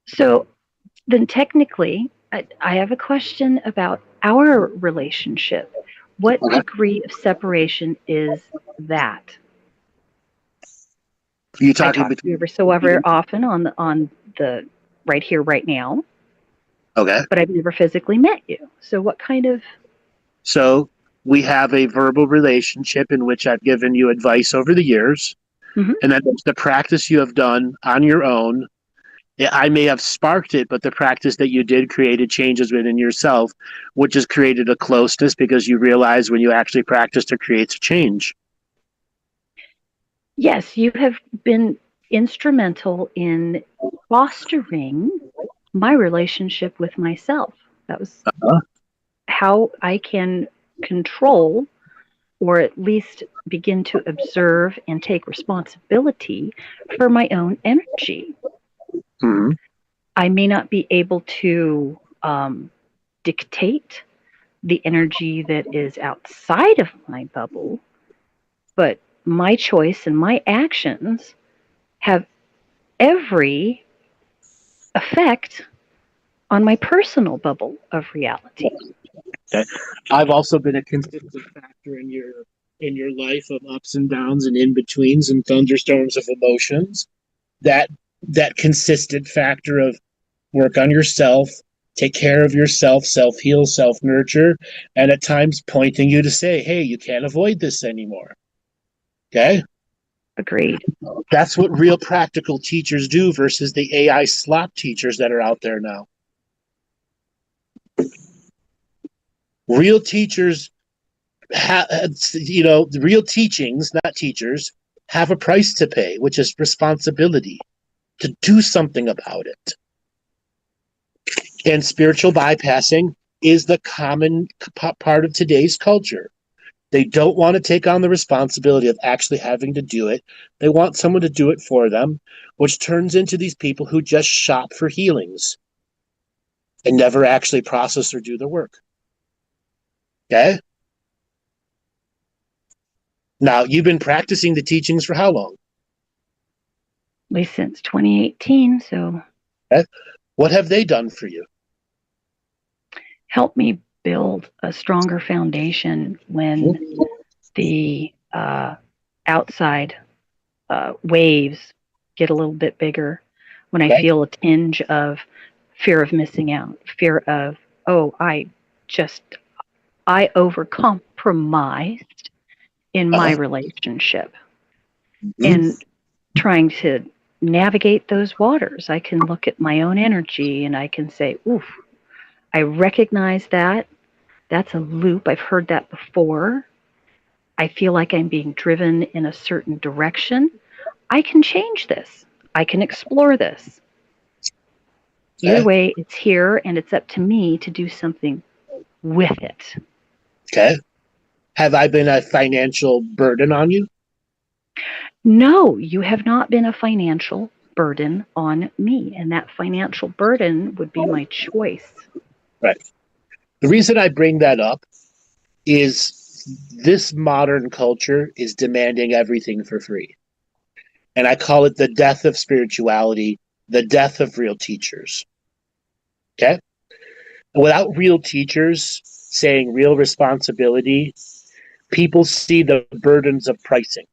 So then technically, I have a question about our relationship, what degree of separation is that? You I talking talk to you ever so ever often on the right here, right now, Okay. but I've never physically met you. So what kind of So we have a verbal relationship in which I've given you advice over the years, Mhm. and then there's the practice you have done on your own. Yeah, I may have sparked it, but the practice that you did created changes within yourself, which has created a closeness because you realize when you actually practice, it creates a change. Yes, you have been instrumental in fostering my relationship with myself. That was how I can control or at least begin to observe and take responsibility for my own energy. Mm-hmm. I may not be able to dictate the energy that is outside of my bubble, but my choice and my actions have every effect on my personal bubble of reality. Okay. I've also been a consistent factor in your life of ups and downs and in betweens and thunderstorms of emotions. That consistent factor of work on yourself, take care of yourself, self heal, self nurture, and at times pointing you to say, "Hey, you can't avoid this anymore." Okay. Agreed. That's what real practical teachers do versus the AI slop teachers that are out there now. Real teachers the real teachings, not teachers, have a price to pay, which is responsibility to do something about it. And spiritual bypassing is the common part of today's culture. They don't want to take on the responsibility of actually having to do it. They want someone to do it for them, which turns into these people who just shop for healings and never actually process or do the work. Okay? Now, you've been practicing the teachings for how long? At least since 2018. So, Okay? What have they done for you? help me build a stronger foundation when the outside waves get a little bit bigger, when I feel a tinge of fear of missing out, fear of, oh, I overcompromised in my relationship. And trying to navigate those waters, I can look at my own energy and I can say, oof, I recognize that. That's a loop. I've heard that before. I feel like I'm being driven in a certain direction. I can change this. I can explore this. Either way, it's here and it's up to me to do something with it. Okay. Have I been a financial burden on you? No, you have not been a financial burden on me. And that financial burden would be my choice. Right. The reason I bring that up is this modern culture is demanding everything for free. And I call it the death of spirituality, the death of real teachers. Okay? Without real teachers saying real responsibility, people see the burdens of pricing.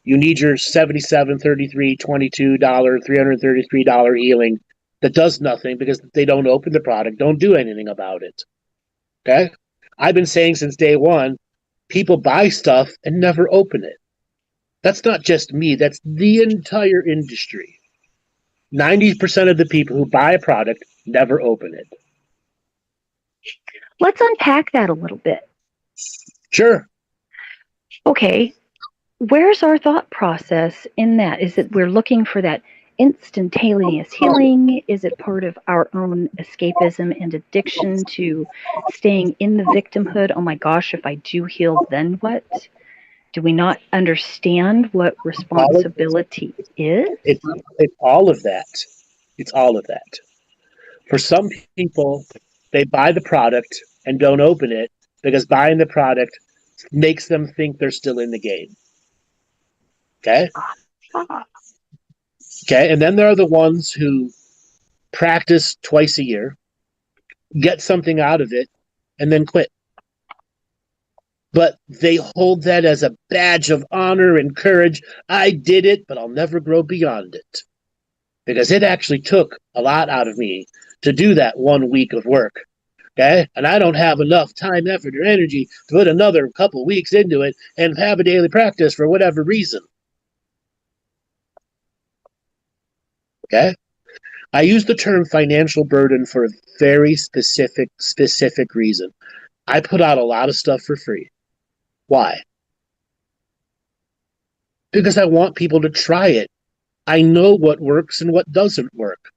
You need your $77, $33, $22, $333 healing that does nothing because they don't open the product, don't do anything about it. Okay? I've been saying since day one, people buy stuff and never open it. That's not just me, that's the entire industry. 90% of the people who buy a product never open it. Let's unpack that a little bit. Sure. Okay, where's our thought process in that? Is it we're looking for that instantaneous healing? Is it part of our own escapism and addiction to staying in the victimhood? Oh my gosh, if I do heal, then what? Do we not understand what responsibility is? It's all of that. It's all of that. For some people, they buy the product and don't open it because buying the product makes them think they're still in the game. Okay? Okay, and then there are the ones who practice twice a year, get something out of it, and then quit. But they hold that as a badge of honor and courage. I did it, but I'll never grow beyond it. Because it actually took a lot out of me to do that 1 week of work. Okay? And I don't have enough time, effort, or energy to put another couple weeks into it and have a daily practice for whatever reason. Okay? I use the term financial burden for a very specific reason. I put out a lot of stuff for free. Why? Because I want people to try it. I know what works and what doesn't work.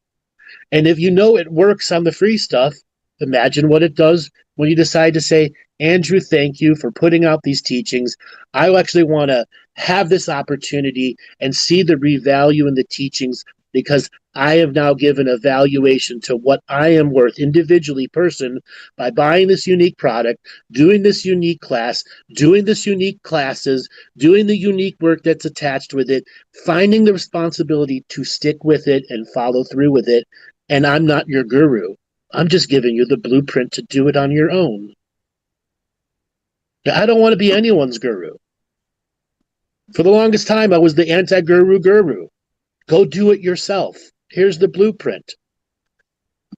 And if you know it works on the free stuff, imagine what it does when you decide to say, Andrew, thank you for putting out these teachings. I actually want to have this opportunity and see the revalue in the teachings because I have now given a valuation to what I am worth individually person by buying this unique product, doing this unique class, doing this unique classes, doing the unique work that's attached with it, finding the responsibility to stick with it and follow through with it. And I'm not your guru. I'm just giving you the blueprint to do it on your own. I don't want to be anyone's guru. For the longest time, I was the anti-guru guru. Go do it yourself. Here's the blueprint.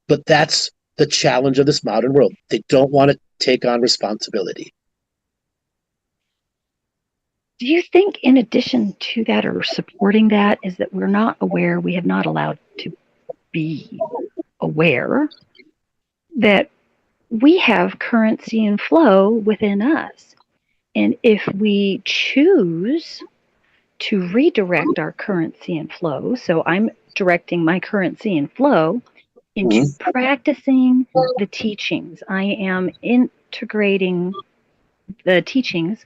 But that's the challenge of this modern world. They don't want to take on responsibility. Do you think in addition to that or supporting that is that we're not aware, we have not allowed to be aware that we have currency and flow within us? And if we choose to redirect our currency and flow, so I'm directing my currency and flow into practicing the teachings. I am integrating the teachings,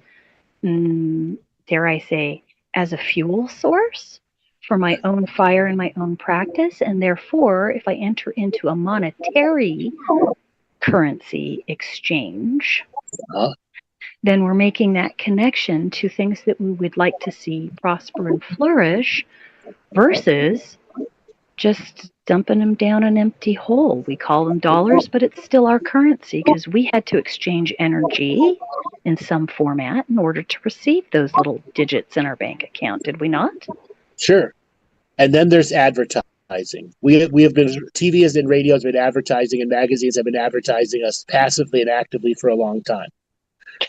dare I say, as a fuel source for my own fire and my own practice. And therefore, if I enter into a monetary currency exchange, then we're making that connection to things that we would like to see prosper and flourish versus just dumping them down an empty hole. We call them dollars, but it's still our currency because we had to exchange energy in some format in order to receive those little digits in our bank account, did we not? Sure. And then there's advertising. We have been, TV and radio has been advertising, and magazines have been advertising us passively and actively for a long time.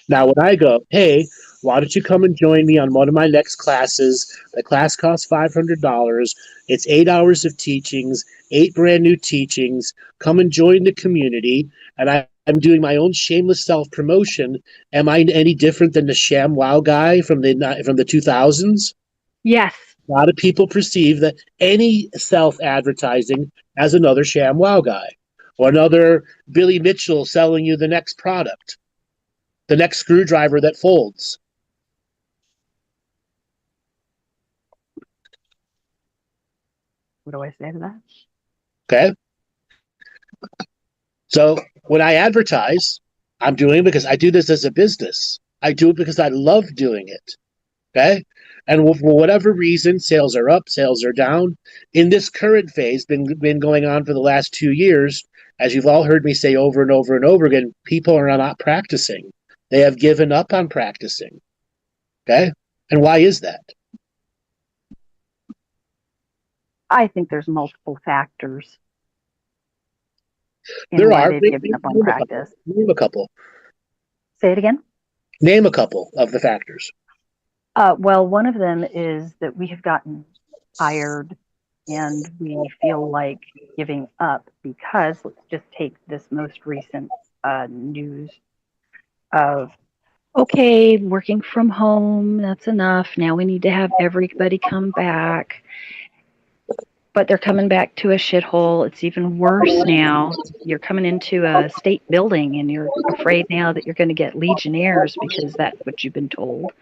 Now, when I go, hey, why don't you come and join me on one of my next classes? The class costs $500. It's 8 hours of teachings, 8 brand new teachings. Come and join the community. And I'm doing my own shameless self-promotion. Am I any different than the sham wow guy from the 2000s? Yes. A lot of people perceive that any self-advertising as another sham wow guy or another Billy Mitchell selling you the next product. The next screwdriver that folds. What do I say to that? Okay. So when I advertise, I'm doing it because I do this as a business. I do it because I love doing it. Okay. And for whatever reason, sales are up, sales are down. In this current phase, been going on for the last 2 years, as you've all heard me say over and over and over again, people are not practicing. They have given up on practicing. Okay? And why is that? I think there's multiple factors. There are. They've given up on practice. Name a couple. Say it again. Name a couple of the factors. Well, one of them is that we have gotten tired and we feel like giving up because, let's just take this most recent news of, okay, working from home, that's enough. Now we need to have everybody come back. But they're coming back to a shithole. It's even worse now. You're coming into a state building and you're afraid now that you're going to get legionnaires because that's what you've been told.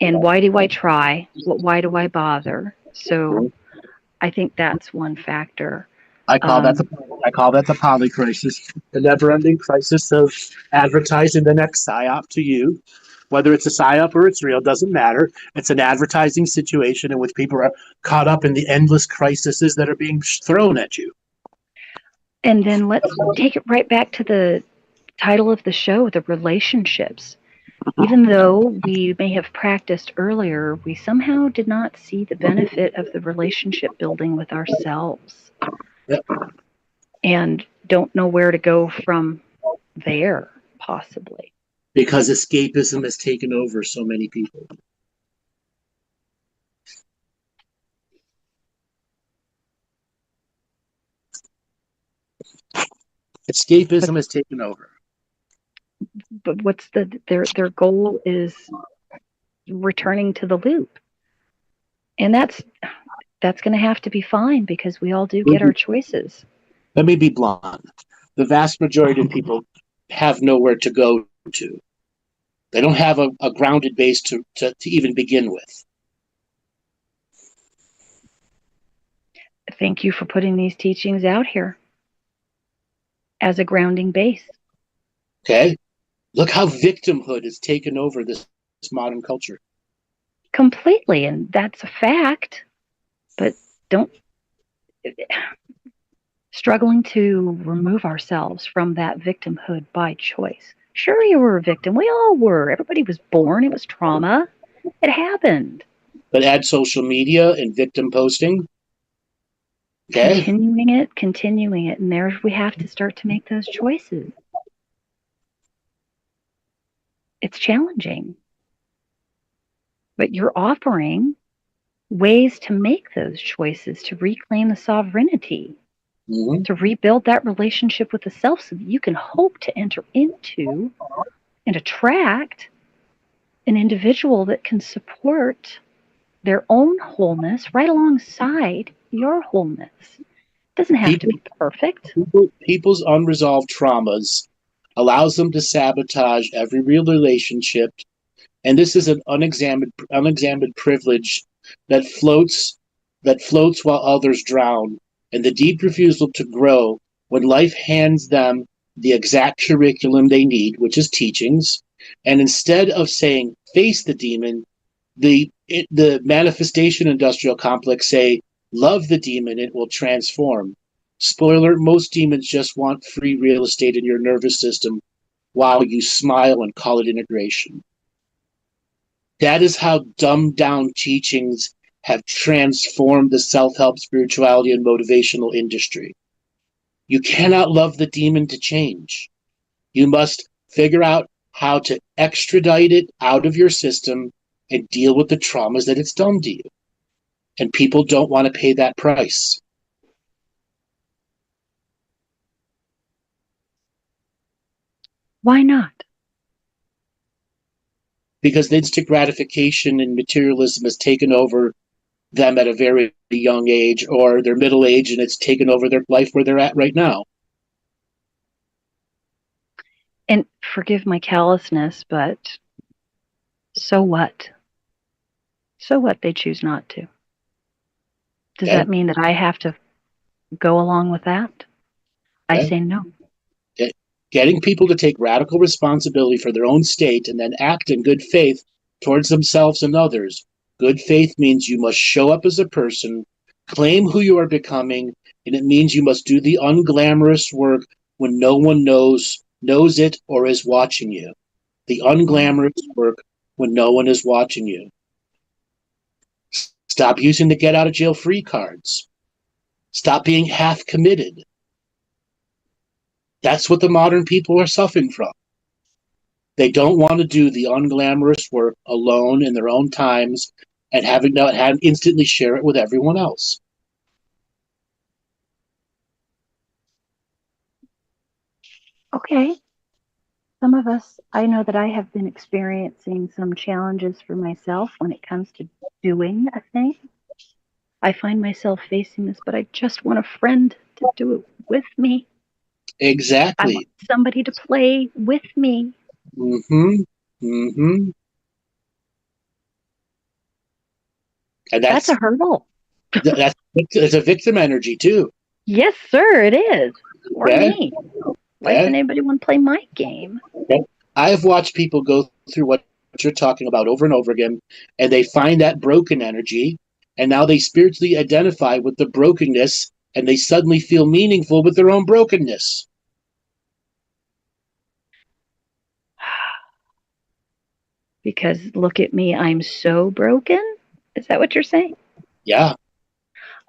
And why do I try? Why do I bother? So I think that's one factor. I call that the poly crisis, the never-ending crisis of advertising the next psyop to you. Whether it's a psyop or it's real, doesn't matter. It's an advertising situation in which people are caught up in the endless crises that are being thrown at you. And then let's take it right back to the title of the show, the relationships. Even though we may have practiced earlier, we somehow did not see the benefit of the relationship building with ourselves. Yep. And don't know where to go from there, possibly. Because escapism has taken over so many people. Escapism has taken over. But what's their goal is returning to the loop. And that's going to have to be fine because we all do get our choices. Let me be blunt. The vast majority of people have nowhere to go to. They don't have a grounded base to even begin with. Thank you for putting these teachings out here as a grounding base. Okay? Look how victimhood has taken over this modern culture. Completely, and that's a fact. But struggling to remove ourselves from that victimhood by choice. Sure, you were a victim. We all were. Everybody was born. It was trauma. It happened. But add social media and victim posting. Okay? Continuing it. And there we have to start to make those choices. It's challenging. But you're offering ways to make those choices, to reclaim the sovereignty, to rebuild that relationship with the self so that you can hope to enter into and attract an individual that can support their own wholeness right alongside your wholeness. It doesn't have to be perfect. People's unresolved traumas allows them to sabotage every real relationship. And this is an unexamined privilege that floats while others drown, and the deep refusal to grow when life hands them the exact curriculum they need, which is teachings. And instead of saying, face the demon, the manifestation industrial complex say, love the demon, it will transform. Spoiler, most demons just want free real estate in your nervous system while you smile and call it integration. That is how dumbed down teachings have transformed the self-help, spirituality, and motivational industry. You cannot love the demon to change. You must figure out how to extradite it out of your system and deal with the traumas that it's done to you. And people don't want to pay that price. Why not? Because instant gratification and materialism has taken over them at a very young age, or their middle age, and it's taken over their life where they're at right now. And forgive my callousness, but so what? So what they choose not to? Does that mean that I have to go along with that? I say no. Getting people to take radical responsibility for their own state and then act in good faith towards themselves and others. Good faith means you must show up as a person, claim who you are becoming, and it means you must do the unglamorous work when no one knows it or is watching you. The unglamorous work when no one is watching you. Stop using the get out of jail free cards. Stop being half committed. That's what the modern people are suffering from. They don't want to do the unglamorous work alone in their own times and having instantly share it with everyone else. Okay. Some of us, I know that I have been experiencing some challenges for myself when it comes to doing a thing. I find myself facing this, but I just want a friend to do it with me. Exactly. I want somebody to play with me. Mm-hmm. Mm-hmm. And that's a hurdle. It's a victim energy too. Yes, sir, it is. Or me. Why Yeah. doesn't anybody want to play my game? Okay. I have watched people go through what you're talking about over and over again, and they find that broken energy, and now they spiritually identify with the brokenness, and they suddenly feel meaningful with their own brokenness. Because look at me, I'm so broken. Is that what you're saying? Yeah.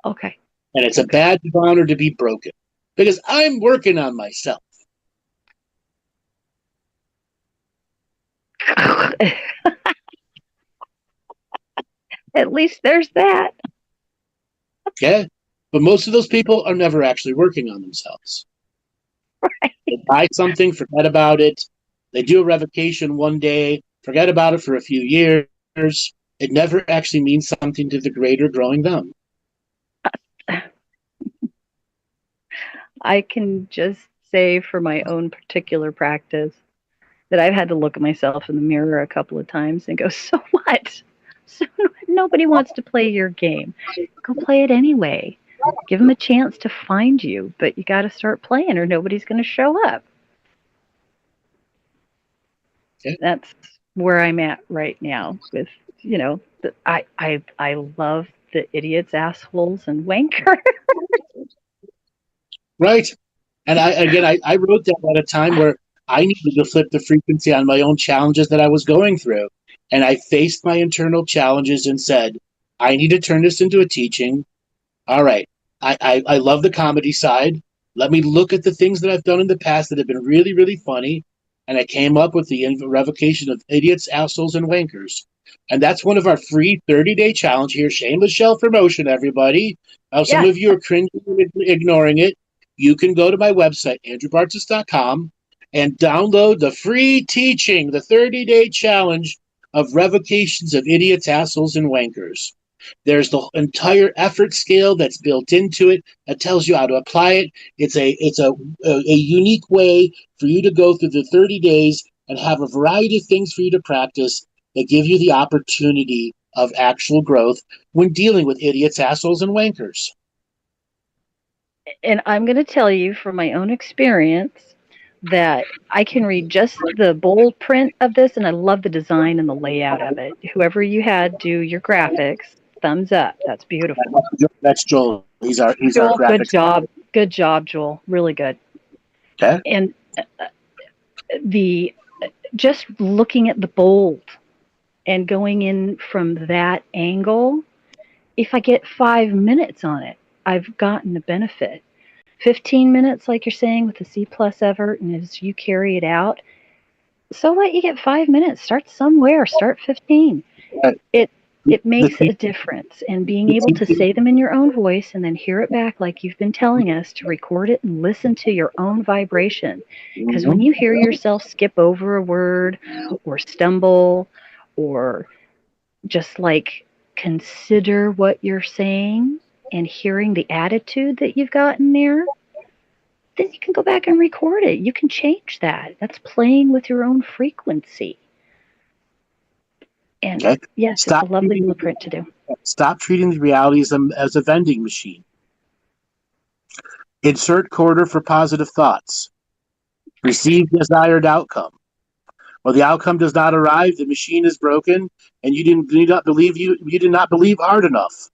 Okay. And it's a badge of honor to be broken because I'm working on myself. At least there's that. Okay. But most of those people are never actually working on themselves. Right. They buy something, forget about it. They do a revocation one day, forget about it for a few years. It never actually means something to the greater growing them. I can just say for my own particular practice that I've had to look at myself in the mirror a couple of times and go, so what? So nobody wants to play your game. Go play it anyway. Give them a chance to find you, but you got to start playing or nobody's going to show up. Okay. That's where I'm at right now with, I love the idiots, assholes, and wankers. Right. And I wrote that at a time where I needed to flip the frequency on my own challenges that I was going through. And I faced my internal challenges and said, I need to turn this into a teaching. All right. I love the comedy side. Let me look at the things that I've done in the past that have been really, really funny. And I came up with the revocation of idiots, assholes, and wankers. And that's one of our free 30-day challenge here. Shameless shelf promotion, everybody. Some of you are cringing and ignoring it. You can go to my website, andrewbartzis.com, and download the free teaching, the 30-day challenge of revocations of idiots, assholes, and wankers. There's the entire effort scale that's built into it that tells you how to apply it. It's a unique way for you to go through the 30 days and have a variety of things for you to practice that give you the opportunity of actual growth when dealing with idiots, assholes, and wankers. And I'm going to tell you from my own experience that I can read just the bold print of this, and I love the design and the layout of it. Whoever you had do your graphics, thumbs up. That's beautiful. That's Joel. He's our Joel, graphics. good job. Good job, Joel. Really good. Okay. And just looking at the bold and going in from that angle, if I get 5 minutes on it, I've gotten a benefit. 15 minutes, like you're saying, with the C+ effort, and as you carry it out, so what? You get 5 minutes. Start somewhere. Start 15. It makes a difference. And being able to say them in your own voice and then hear it back like you've been telling us, to record it and listen to your own vibration. Because when you hear yourself skip over a word or stumble or just like consider what you're saying and hearing the attitude that you've got in there, then you can go back and record it. You can change that. That's playing with your own frequency. And yes, it's a lovely blueprint to do. Stop treating the reality as a vending machine. Insert quarter for positive thoughts. Receive desired outcome. Well, the outcome does not arrive, the machine is broken, and you did not believe hard enough.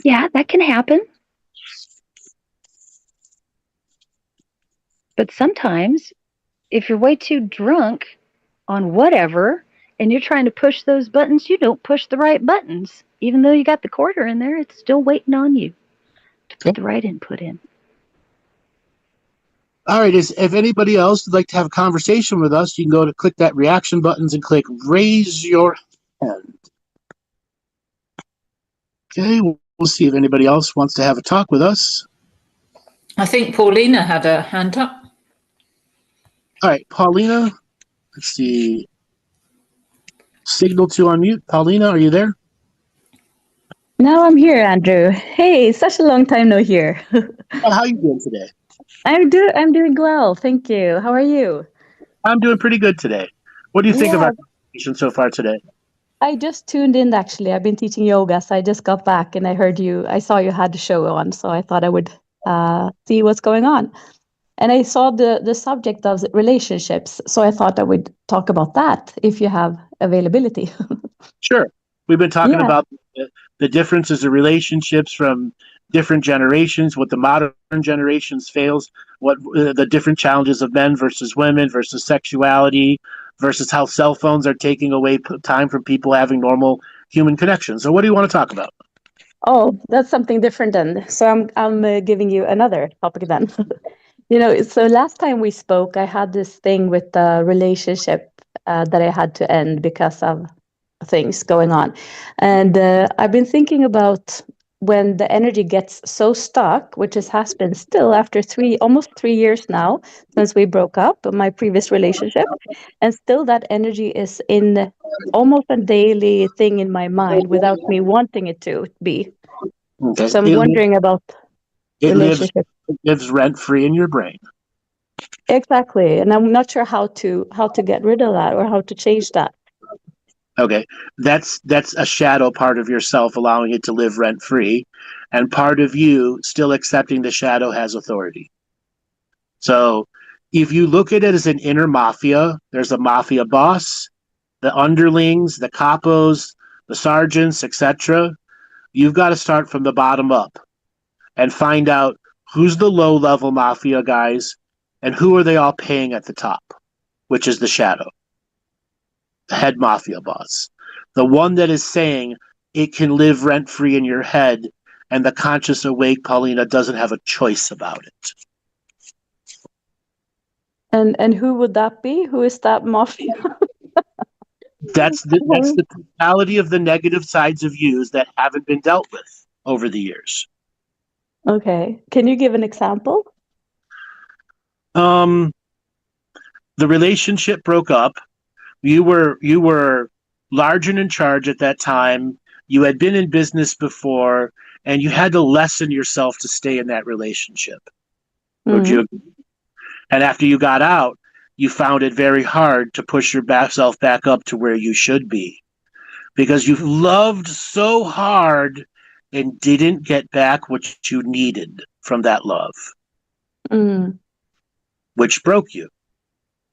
Yeah, that can happen. But sometimes, if you're way too drunk on whatever, and you're trying to push those buttons, you don't push the right buttons. Even though you got the quarter in there, it's still waiting on you to put the right input in. All right, if anybody else would like to have a conversation with us, you can go to click that reaction buttons and click raise your hand. Okay, we'll see if anybody else wants to have a talk with us. I think Paulina had a hand up. All right, Paulina, let's see. Signal to unmute. Paulina, are you there? Now I'm here, Andrew. Hey, such a long time no hear. How are you doing today? I'm doing well, thank you. How are you? I'm doing pretty good today. What do you think of our conversation so far today? I just tuned in, actually. I've been teaching yoga, so I just got back and I saw you had the show on, so I thought I would see what's going on. And I saw the subject of relationships, so I thought I would talk about that if you have availability. Sure. We've been talking about the differences of relationships from different generations, what the modern generations fails, what the different challenges of men versus women versus sexuality versus how cell phones are taking away time from people having normal human connections. So what do you want to talk about? Oh, that's something different then. So I'm giving you another topic then. So last time we spoke, I had this thing with the relationship that I had to end because of things going on. And I've been thinking about when the energy gets so stuck, which has been still after almost 3 years now since we broke up, my previous relationship, and still that energy is in almost a daily thing in my mind without me wanting it to be. Okay. So I'm wondering about relationship. It lives rent free in your brain. Exactly, and I'm not sure how to get rid of that or how to change that. Okay, that's a shadow part of yourself allowing it to live rent free, and part of you still accepting the shadow has authority. So if you look at it as an inner mafia, there's a mafia boss, the underlings, the capos, the sergeants, etc. You've got to start from the bottom up and find out who's the low level mafia guys and who are they all paying at the top, which is the shadow, the head mafia boss, the one that is saying it can live rent free in your head, and the conscious awake Paulina doesn't have a choice about it. And who would that be? Who is that mafia? That's the totality of the negative sides of yous that haven't been dealt with over the years. Okay, can you give an example? The relationship broke up. You were large and in charge at that time. You had been in business before, and you had to lessen yourself to stay in that relationship. Would you agree? And after you got out, you found it very hard to push yourself back up to where you should be, because you loved so hard and didn't get back what you needed from that love, which broke you.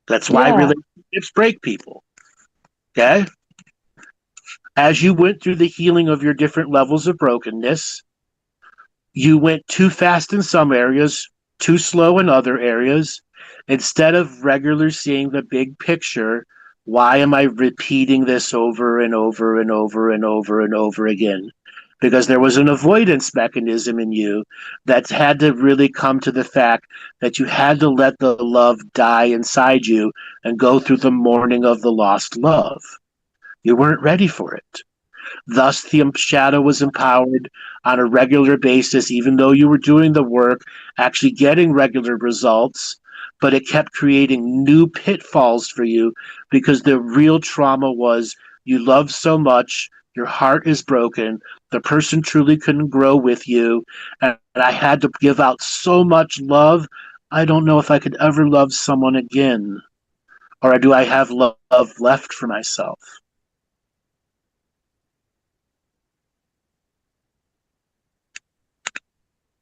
That's why relationships break people. Okay? As you went through the healing of your different levels of brokenness, you went too fast in some areas, too slow in other areas. Instead of regularly seeing the big picture, why am I repeating this over and over and over and over and over again? Because there was an avoidance mechanism in you that had to really come to the fact that you had to let the love die inside you and go through the mourning of the lost love. You weren't ready for it. Thus, the shadow was empowered on a regular basis, even though you were doing the work, actually getting regular results, but it kept creating new pitfalls for you because the real trauma was you loved so much, your heart is broken, the person truly couldn't grow with you, and I had to give out so much love, I don't know if I could ever love someone again. Or do I have love left for myself?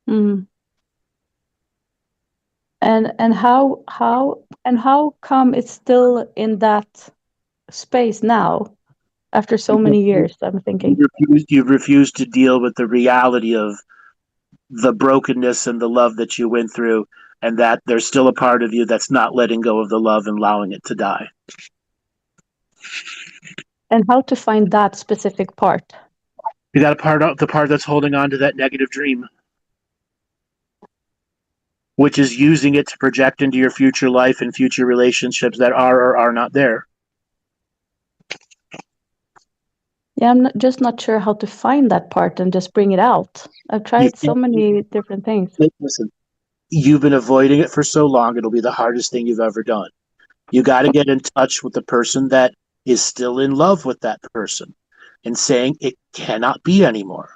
And how come it's still in that space now after so many years? I'm thinking you refused to deal with the reality of the brokenness and the love that you went through, and that there's still a part of you that's not letting go of the love and allowing it to die. And how to find that specific part? You got the part that's holding on to that negative dream, which is using it to project into your future life and future relationships that are or are not there. Yeah, I'm just not sure how to find that part and just bring it out. I've tried so many different things. Listen, you've been avoiding it for so long, it'll be the hardest thing you've ever done. You got to get in touch with the person that is still in love with that person and saying it cannot be anymore.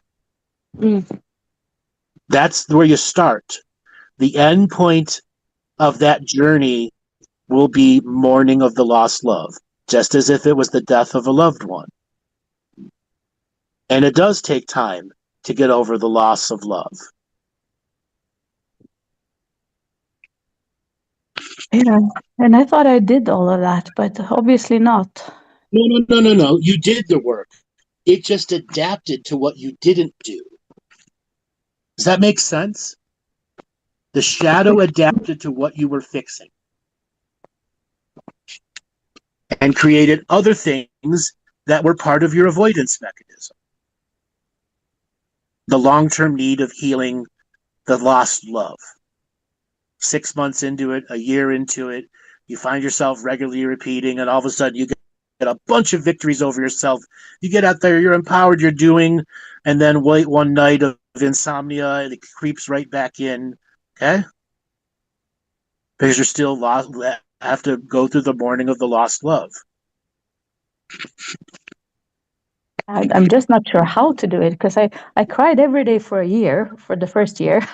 That's where you start. The end point of that journey will be mourning of the lost love, just as if it was the death of a loved one. And it does take time to get over the loss of love. Yeah, and I thought I did all of that, but obviously not. No. You did the work. It just adapted to what you didn't do. Does that make sense? The shadow adapted to what you were fixing and created other things that were part of your avoidance mechanism. The long-term need of healing the lost love. 6 months into it, a year into it, you find yourself regularly repeating, and all of a sudden you get a bunch of victories over yourself. You get out there, you're empowered, you're doing, and then wait one night of insomnia, and it creeps right back in. Okay? Because you're still lost, have to go through the mourning of the lost love. I'm just not sure how to do it, because I cried every day for a year, for the first year,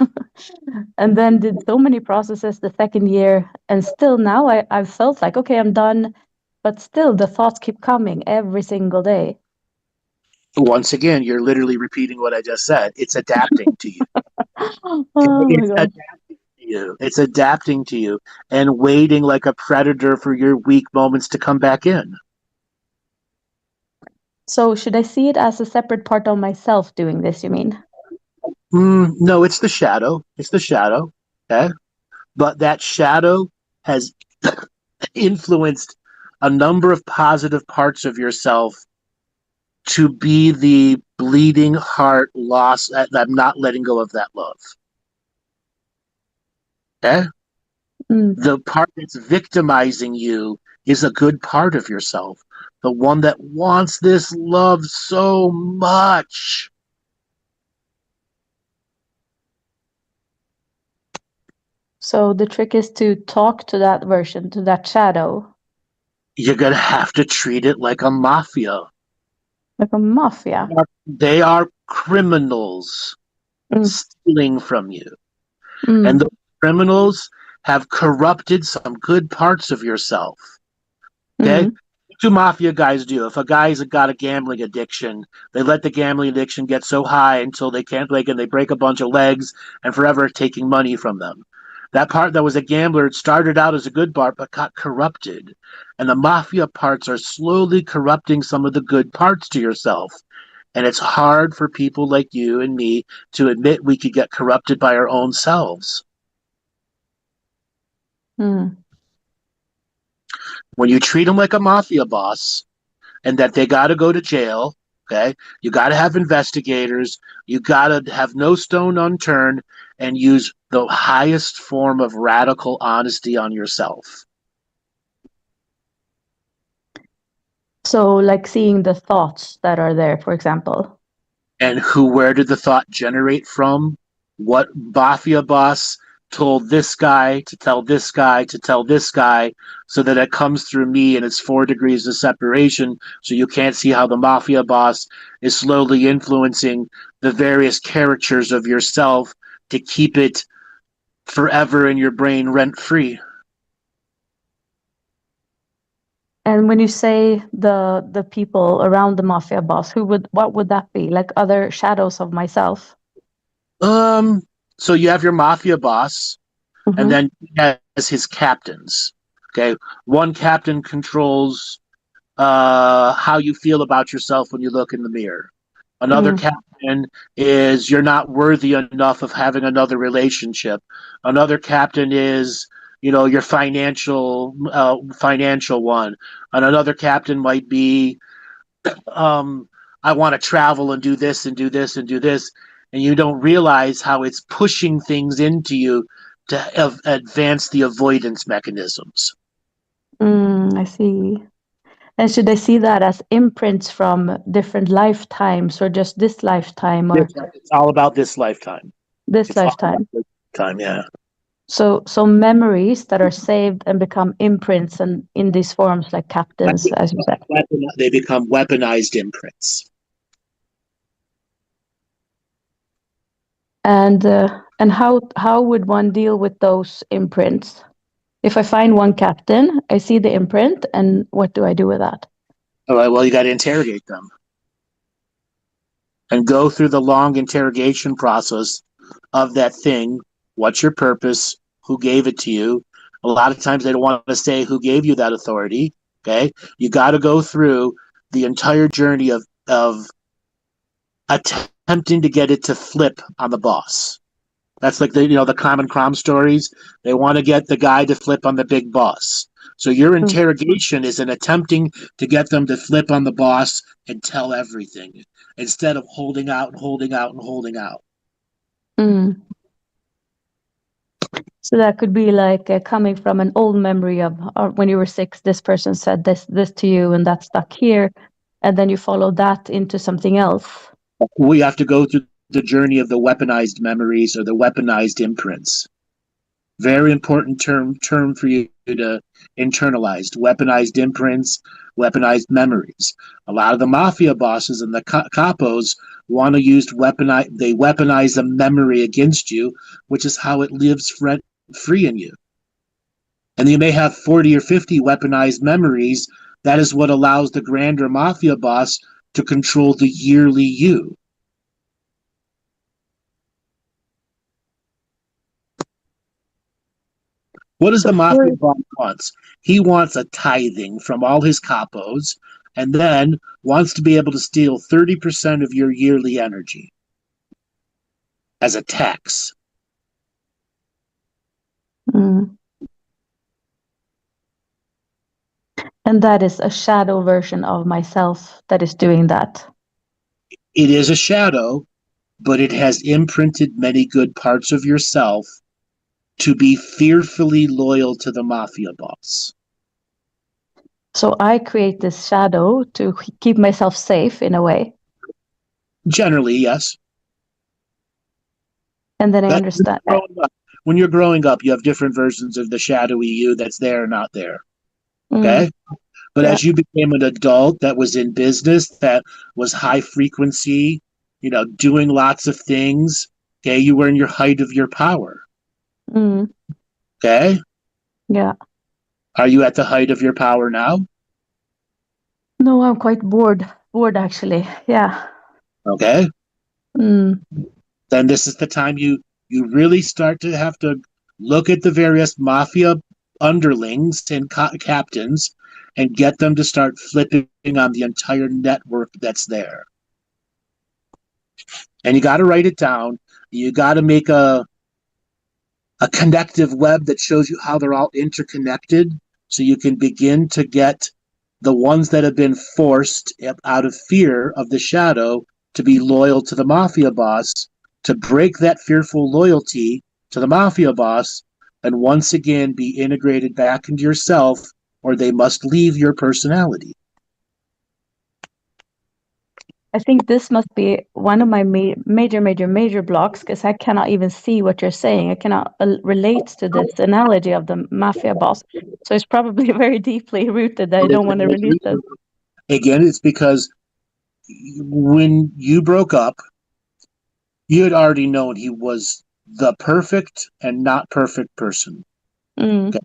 and then did so many processes the second year, and still now I've felt like, okay, I'm done, but still the thoughts keep coming every single day. Once again, you're literally repeating what I just said. It's adapting to you. Oh my God. It's adapting to you and waiting like a predator for your weak moments to come back in. So should I see it as a separate part of myself doing this, you mean? No, it's the shadow. It's the shadow. Okay? But that shadow has influenced a number of positive parts of yourself to be the bleeding heart loss. I'm not letting go of that love. Okay? The part that's victimizing you is a good part of yourself. The one that wants this love so much. So the trick is to talk to that version, to that shadow. You're going to have to treat it like a mafia. Like a mafia. They are criminals stealing from you. And the criminals have corrupted some good parts of yourself. Okay? What do mafia guys do? If a guy's got a gambling addiction, they let the gambling addiction get so high until they can't break, and they break a bunch of legs and forever taking money from them. That part that was a gambler started out as a good part but got corrupted. And the mafia parts are slowly corrupting some of the good parts to yourself. And it's hard for people like you and me to admit we could get corrupted by our own selves. When you treat them like a mafia boss and that they got to go to jail, okay, you got to have investigators, you got to have no stone unturned, and use the highest form of radical honesty on yourself. So like seeing the thoughts that are there, for example. And where did the thought generate from? What mafia boss told this guy to tell this guy to tell this guy, so that it comes through me and it's 4 degrees of separation, so you can't see how the mafia boss is slowly influencing the various characters of yourself to keep it forever in your brain rent-free. And when you say the people around the mafia boss, what would that be? Like other shadows of myself? So you have your mafia boss, and then he has his captains. Okay, one captain controls how you feel about yourself when you look in the mirror. Another captain is you're not worthy enough of having another relationship. Another captain is, your financial one. And another captain might be, I want to travel and do this and do this and do this. And you don't realize how it's pushing things into you to advance the avoidance mechanisms. I see. And should I see that as imprints from different lifetimes, or just this lifetime? Or it's all about this lifetime. This lifetime. Yeah. So memories that are saved and become imprints, and in these forms like captains, as you said. They become weaponized imprints. And how would one deal with those imprints? If I find one captain, I see the imprint, and what do I do with that? All right, well, you got to interrogate them. And go through the long interrogation process of that thing. What's your purpose? Who gave it to you? A lot of times they don't want to say who gave you that authority. Okay? You got to go through the entire journey of attempting to get it to flip on the boss. That's like the common crime stories. They want to get the guy to flip on the big boss. So your interrogation is in attempting to get them to flip on the boss and tell everything instead of holding out and holding out and holding out. Mm. So that could be like coming from an old memory of when you were 6, this person said this to you, and that stuck here, and then you follow that into something else. We have to go through the journey of the weaponized memories or the weaponized imprints. Very important term for you to internalize. Weaponized imprints, weaponized memories. A lot of the mafia bosses and the capos want to use they weaponize a memory against you, which is how it lives free in you. And you may have 40 or 50 weaponized memories. That is what allows the grander mafia boss to control the yearly you. What does the mafia boss want? He wants a tithing from all his capos, and then wants to be able to steal 30% of your yearly energy as a tax. Mm. And that is a shadow version of myself that is doing that. It is a shadow, but it has imprinted many good parts of yourself to be fearfully loyal to the mafia boss. So I create this shadow to keep myself safe in a way. Generally, yes. And then I understand. When you're growing up, you have different versions of the shadowy you that's there or not there. Okay? But as you became an adult that was in business, that was high frequency, doing lots of things, okay, you were in your height of your power. Okay? Yeah. Are you at the height of your power now? No, I'm quite bored actually. Yeah. Okay. Then this is the time you really start to have to look at the various mafia underlings and captains and get them to start flipping on the entire network that's there. And you got to write it down. You got to make a connective web that shows you how they're all interconnected, so you can begin to get the ones that have been forced out of fear of the shadow to be loyal to the mafia boss, to break that fearful loyalty to the mafia boss, and once again be integrated back into yourself, or they must leave your personality. I think this must be one of my major blocks, because I cannot even see what you're saying. I cannot relate to this analogy of the mafia boss. So it's probably very deeply rooted that I don't want to release this. Again, it's because when you broke up, you had already known he was the perfect and not perfect person. Okay.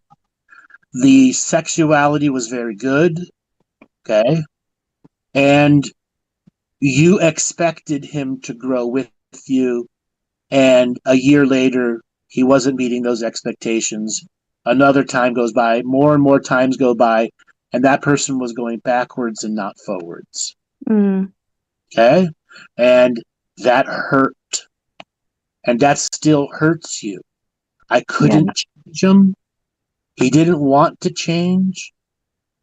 The sexuality was very good. Okay. And you expected him to grow with you, and a year later, he wasn't meeting those expectations. Another time goes by, more and more times go by, and that person was going backwards and not forwards. Okay? And that hurt. And that still hurts you. I couldn't change him. He didn't want to change.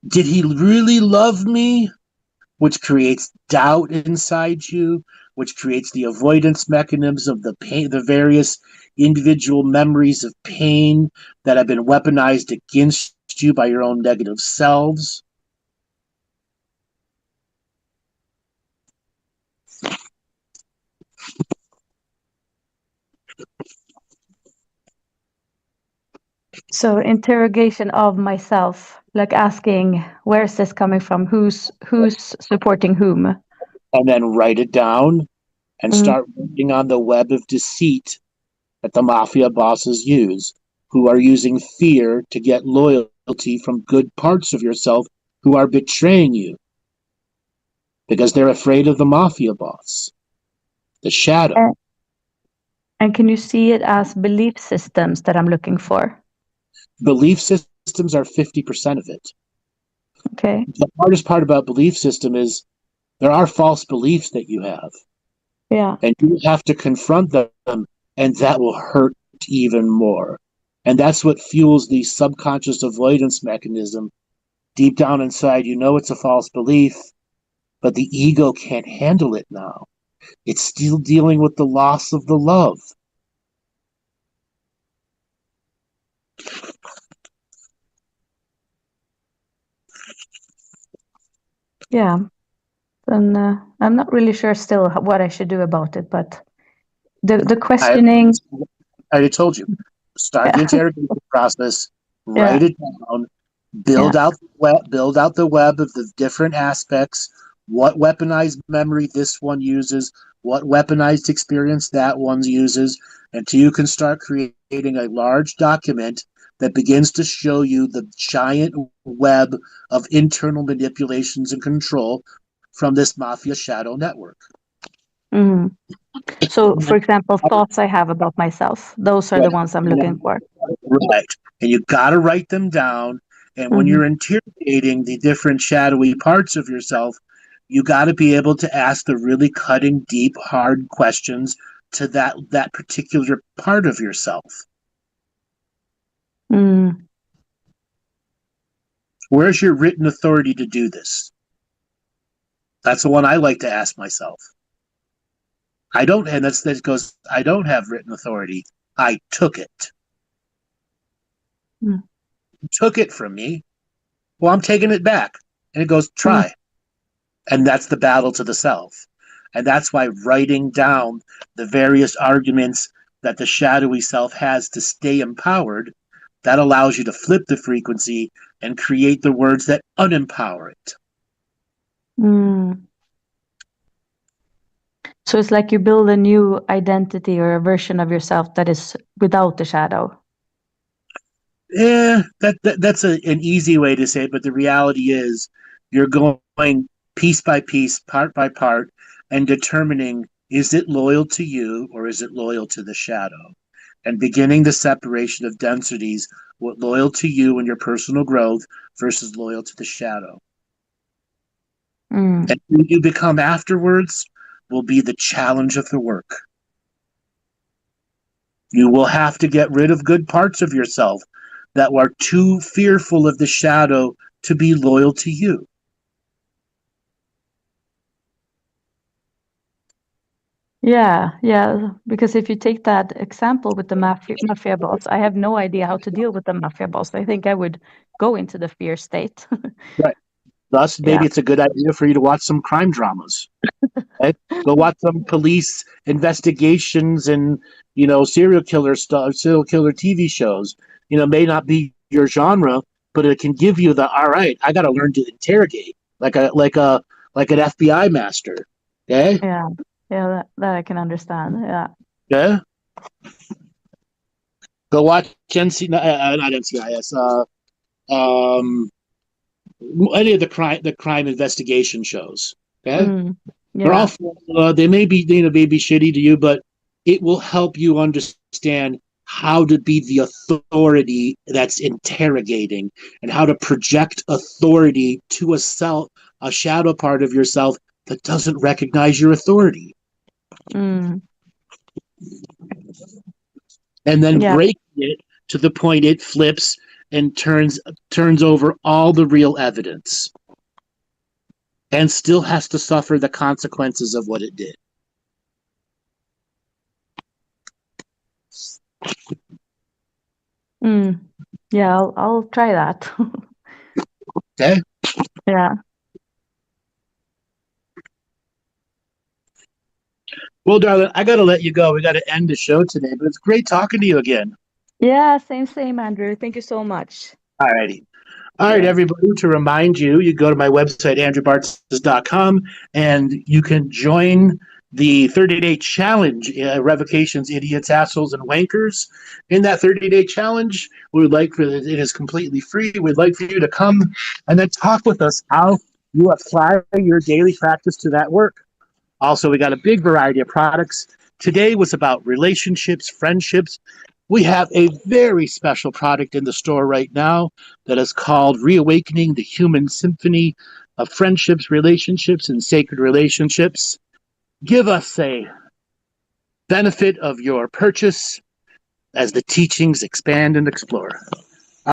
Did he really love me? Which creates doubt inside you, which creates the avoidance mechanisms of the pain, the various individual memories of pain that have been weaponized against you by your own negative selves. So interrogation of myself, like asking, where's this coming from? Who's supporting whom? And then write it down and start working on the web of deceit that the mafia bosses use, who are using fear to get loyalty from good parts of yourself who are betraying you because they're afraid of the mafia boss, the shadow. And can you see it as belief systems that I'm looking for? Belief systems are 50% of it. Okay. The hardest part about belief system is there are false beliefs that you have. Yeah. And you have to confront them, and that will hurt even more. And that's what fuels the subconscious avoidance mechanism. Deep down inside, you know it's a false belief, but the ego can't handle it now. It's still dealing with the loss of the love. Yeah. And I'm not really sure still what I should do about it, but the questioning. I already told you. Start the interrogation process. Write it down. Build out the web of the different aspects. What weaponized memory this one uses. What weaponized experience that one uses, until you can start creating a large document that begins to show you the giant web of internal manipulations and control from this mafia shadow network. Mm. So, for example, thoughts I have about myself, those are the ones I'm looking for. Right. And you got to write them down. And when you're interrogating the different shadowy parts of yourself, you got to be able to ask the really cutting, deep, hard questions to that particular part of yourself. Mm. Where's your written authority to do this? That's the one I like to ask myself. I don't have written authority. I took it. Mm. Took it from me. Well, I'm taking it back. And it goes, try. And that's the battle to the self. And that's why writing down the various arguments that the shadowy self has to stay empowered, that allows you to flip the frequency and create the words that unempower it. Mm. So it's like you build a new identity or a version of yourself that is without the shadow. Yeah, that's an easy way to say it, but the reality is you're going piece by piece, part by part, and determining, is it loyal to you or is it loyal to the shadow? And beginning the separation of densities, what loyal to you and your personal growth versus loyal to the shadow. Mm. And who you become afterwards will be the challenge of the work. You will have to get rid of good parts of yourself that are too fearful of the shadow to be loyal to you. Yeah, because if you take that example with the mafia boss, I have no idea how to deal with the mafia boss. I think I would go into the fear state. Right. Thus, maybe it's a good idea for you to watch some crime dramas. Right? Go watch some police investigations and, serial killer TV shows. May not be your genre, but it can give you all right, I got to learn to interrogate like an FBI master. Okay? Yeah, that I can understand. Yeah. Yeah. Go watch not NCIS. Any of the crime investigation shows. Okay, they're all they may be maybe shitty to you, but it will help you understand how to be the authority that's interrogating and how to project authority to a shadow part of yourself that doesn't recognize your authority. Mm. And then breaking it to the point it flips and turns over all the real evidence, and still has to suffer the consequences of what it did. Yeah, I'll try that. Okay. Yeah. Well, darling, I got to let you go. We got to end the show today, but it's great talking to you again. Yeah, same, Andrew. Thank you so much. All righty. All right, everybody, to remind you, you go to my website, andrewbartzis.com, and you can join the 30-day challenge, Revocations, Idiots, Assholes, and Wankers. In that 30-day challenge, it is completely free. We'd like for you to come and then talk with us how you apply your daily practice to that work. Also, we got a big variety of products. Today was about relationships, friendships. We have a very special product in the store right now that is called Reawakening, the Human Symphony of Friendships, Relationships, and Sacred Relationships. give us a benefit of your purchase as the teachings expand and explore.